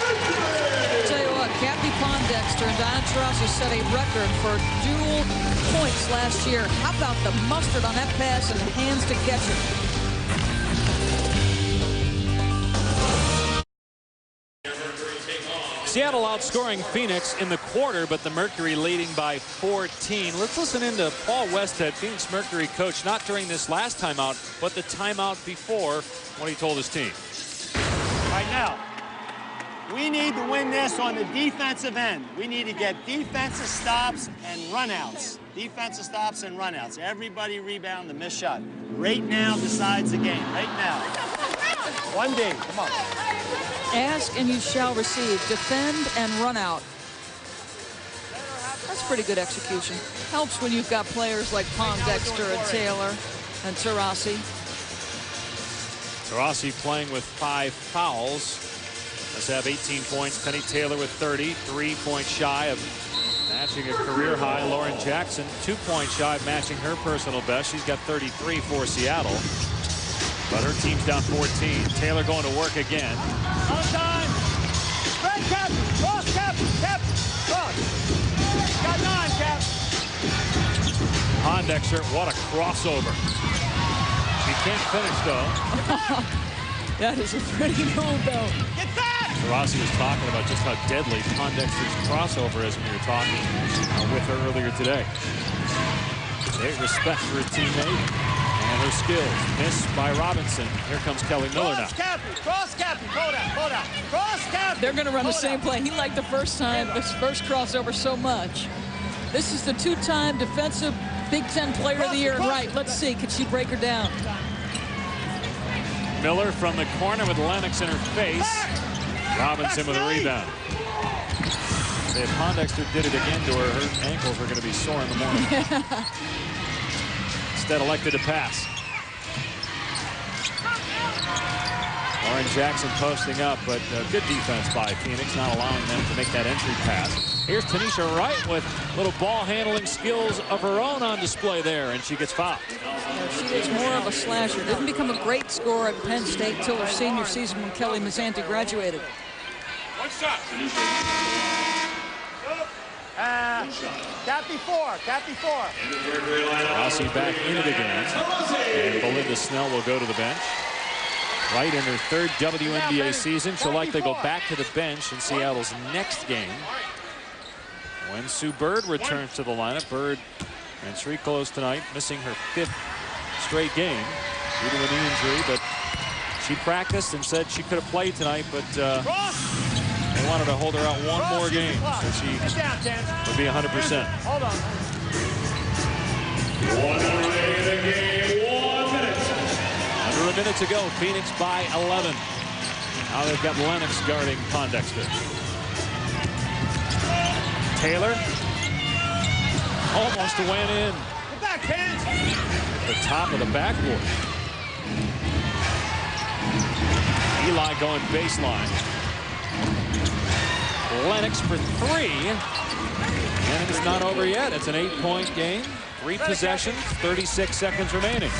B: I'll tell you what, Kathy Pondexter and Diana Taurasi set a record for dual points last year. How about the mustard on that pass and the hands to catch it?
A: Seattle outscoring Phoenix in the quarter, but the Mercury leading by 14. Let's listen into Paul Westhead, Phoenix Mercury coach, not during this last timeout, but the timeout before, what he told his team.
D: Right now, we need to win this on the defensive end. We need to get defensive stops and runouts. Defensive stops and runouts. Everybody rebound the missed shot. Right now decides the game. Right now. 1D. Come on.
B: Ask and you shall receive. Defend and run out. That's pretty good execution. Helps when you've got players like Pondexter and Taylor and Taurasi.
A: Taurasi playing with 5 fouls. Let's have 18 points. Penny Taylor with 30, 3 points shy of matching a career high. Lauren Jackson 2 points shy of matching her personal best. She's got 33 for Seattle. But her team's down 14. Taylor going to work again.
D: On time. Spread cap. Cross cap. Cap. Cross. Got 9, cap.
A: Pondexter, what a crossover. She can't finish, though.
B: That is a pretty move, though.
D: Get that!
A: Taurasi was talking about just how deadly Pondexter's crossover is when we were talking with her earlier today. Great respect for her teammate and her skills. Missed by Robinson. Here comes Kelly Miller now.
D: Cross Cappy. Hold out. Cross Cappy.
B: They're going to run the same play. He liked the first time, this first crossover so much. This is the 2-time defensive Big Ten Player of the Year. Right, let's see. Can she break her down?
A: Miller from the corner with Lennox in her face. Robinson with a rebound. If Pondexter did it again to her, her ankles are going to be sore in the morning. Instead elected to pass. Lauren Jackson posting up, but good defense by Phoenix, not allowing them to make that entry pass. Here's Tanisha Wright with little ball handling skills of her own on display there, and she gets fouled.
B: Yeah, she is more of a slasher. Didn't become a great scorer at Penn State till her senior season when Kelly Mazzanti graduated.
A: One shot.
D: Cappy 4.
A: Rossi back in it again. And Belinda Snell will go to the bench. Wright in her 3rd WNBA season. She'll likely go back to the bench in Seattle's next game when Sue Bird returns to the lineup. Bird and Sri close tonight, missing her 5th straight game due to a knee injury, but she practiced and said she could have played tonight, but they wanted to hold her out one more game, so she would be 100%.
D: Hold on.
A: 1 minute in the game, 1 minute. Under a minute to go, Phoenix by 11. Now they've got Lennox guarding Pondexter. Taylor almost went in.
D: Get back, hands.
A: At the top of the backboard. Eli going baseline. Lennox for 3. And it's not over yet. It's an 8-point game. 3 possessions, 36 seconds remaining.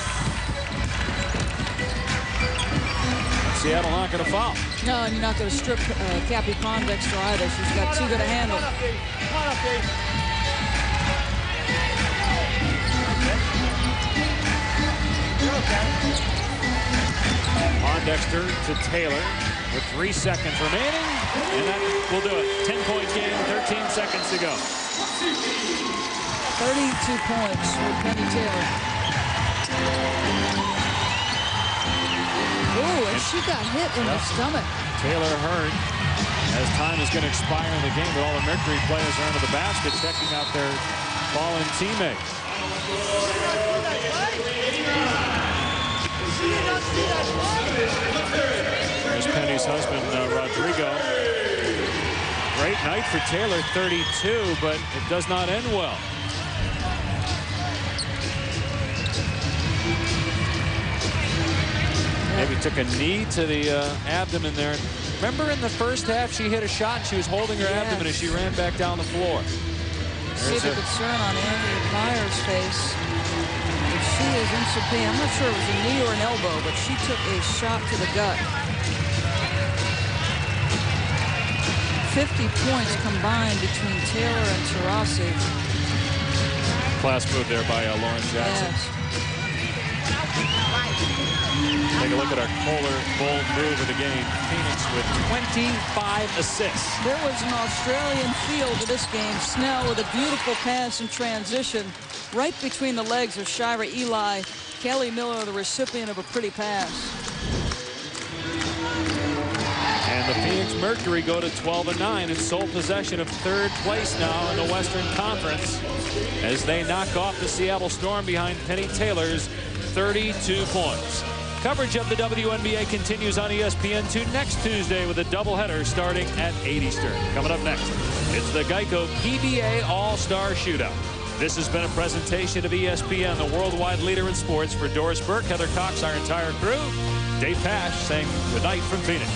A: Seattle not going to foul.
B: No, and you're not going to strip Cappy Pondexter either. She's got too good a handle.
D: Come on up, Dave. You're okay.
A: Pondexter to Taylor with 3 seconds remaining, and that will do it. 10-point game, 13 seconds to go.
B: 32 points for Penny Taylor. Oh, and she got hit in the stomach.
A: Taylor hurt as time is going to expire in the game, but all the Mercury players are under the basket checking out their fallen teammates. There's Penny's husband, Rodrigo. Great night for Taylor, 32, but it does not end well. Maybe took a knee to the abdomen there. Remember in the first half, she hit a shot and she was holding her abdomen as she ran back down the floor.
B: See the concern on Andy Meyer's face. She is in some pain. I'm not sure it was a knee or an elbow, but she took a shot to the gut. 50 points combined between Taylor and Taurasi.
A: Class move there by Lauren Jackson.
B: Yes.
A: Take a look at our Kohler bold move of the game. Phoenix with 25 assists.
B: There was an Australian feel to this game. Snell with a beautiful pass in transition right between the legs of Shira Eli. Kelly Miller, the recipient of a pretty pass.
A: And the Phoenix Mercury go to 12-9 in sole possession of third place now in the Western Conference as they knock off the Seattle Storm behind Penny Taylor's 32 points. Coverage of the WNBA continues on ESPN2 next Tuesday with a doubleheader starting at 8 Eastern. Coming up next, it's the Geico PBA All-Star Shootout. This has been a presentation of ESPN, the worldwide leader in sports. For Doris Burke, Heather Cox, our entire crew, Dave Pash saying good night from Phoenix.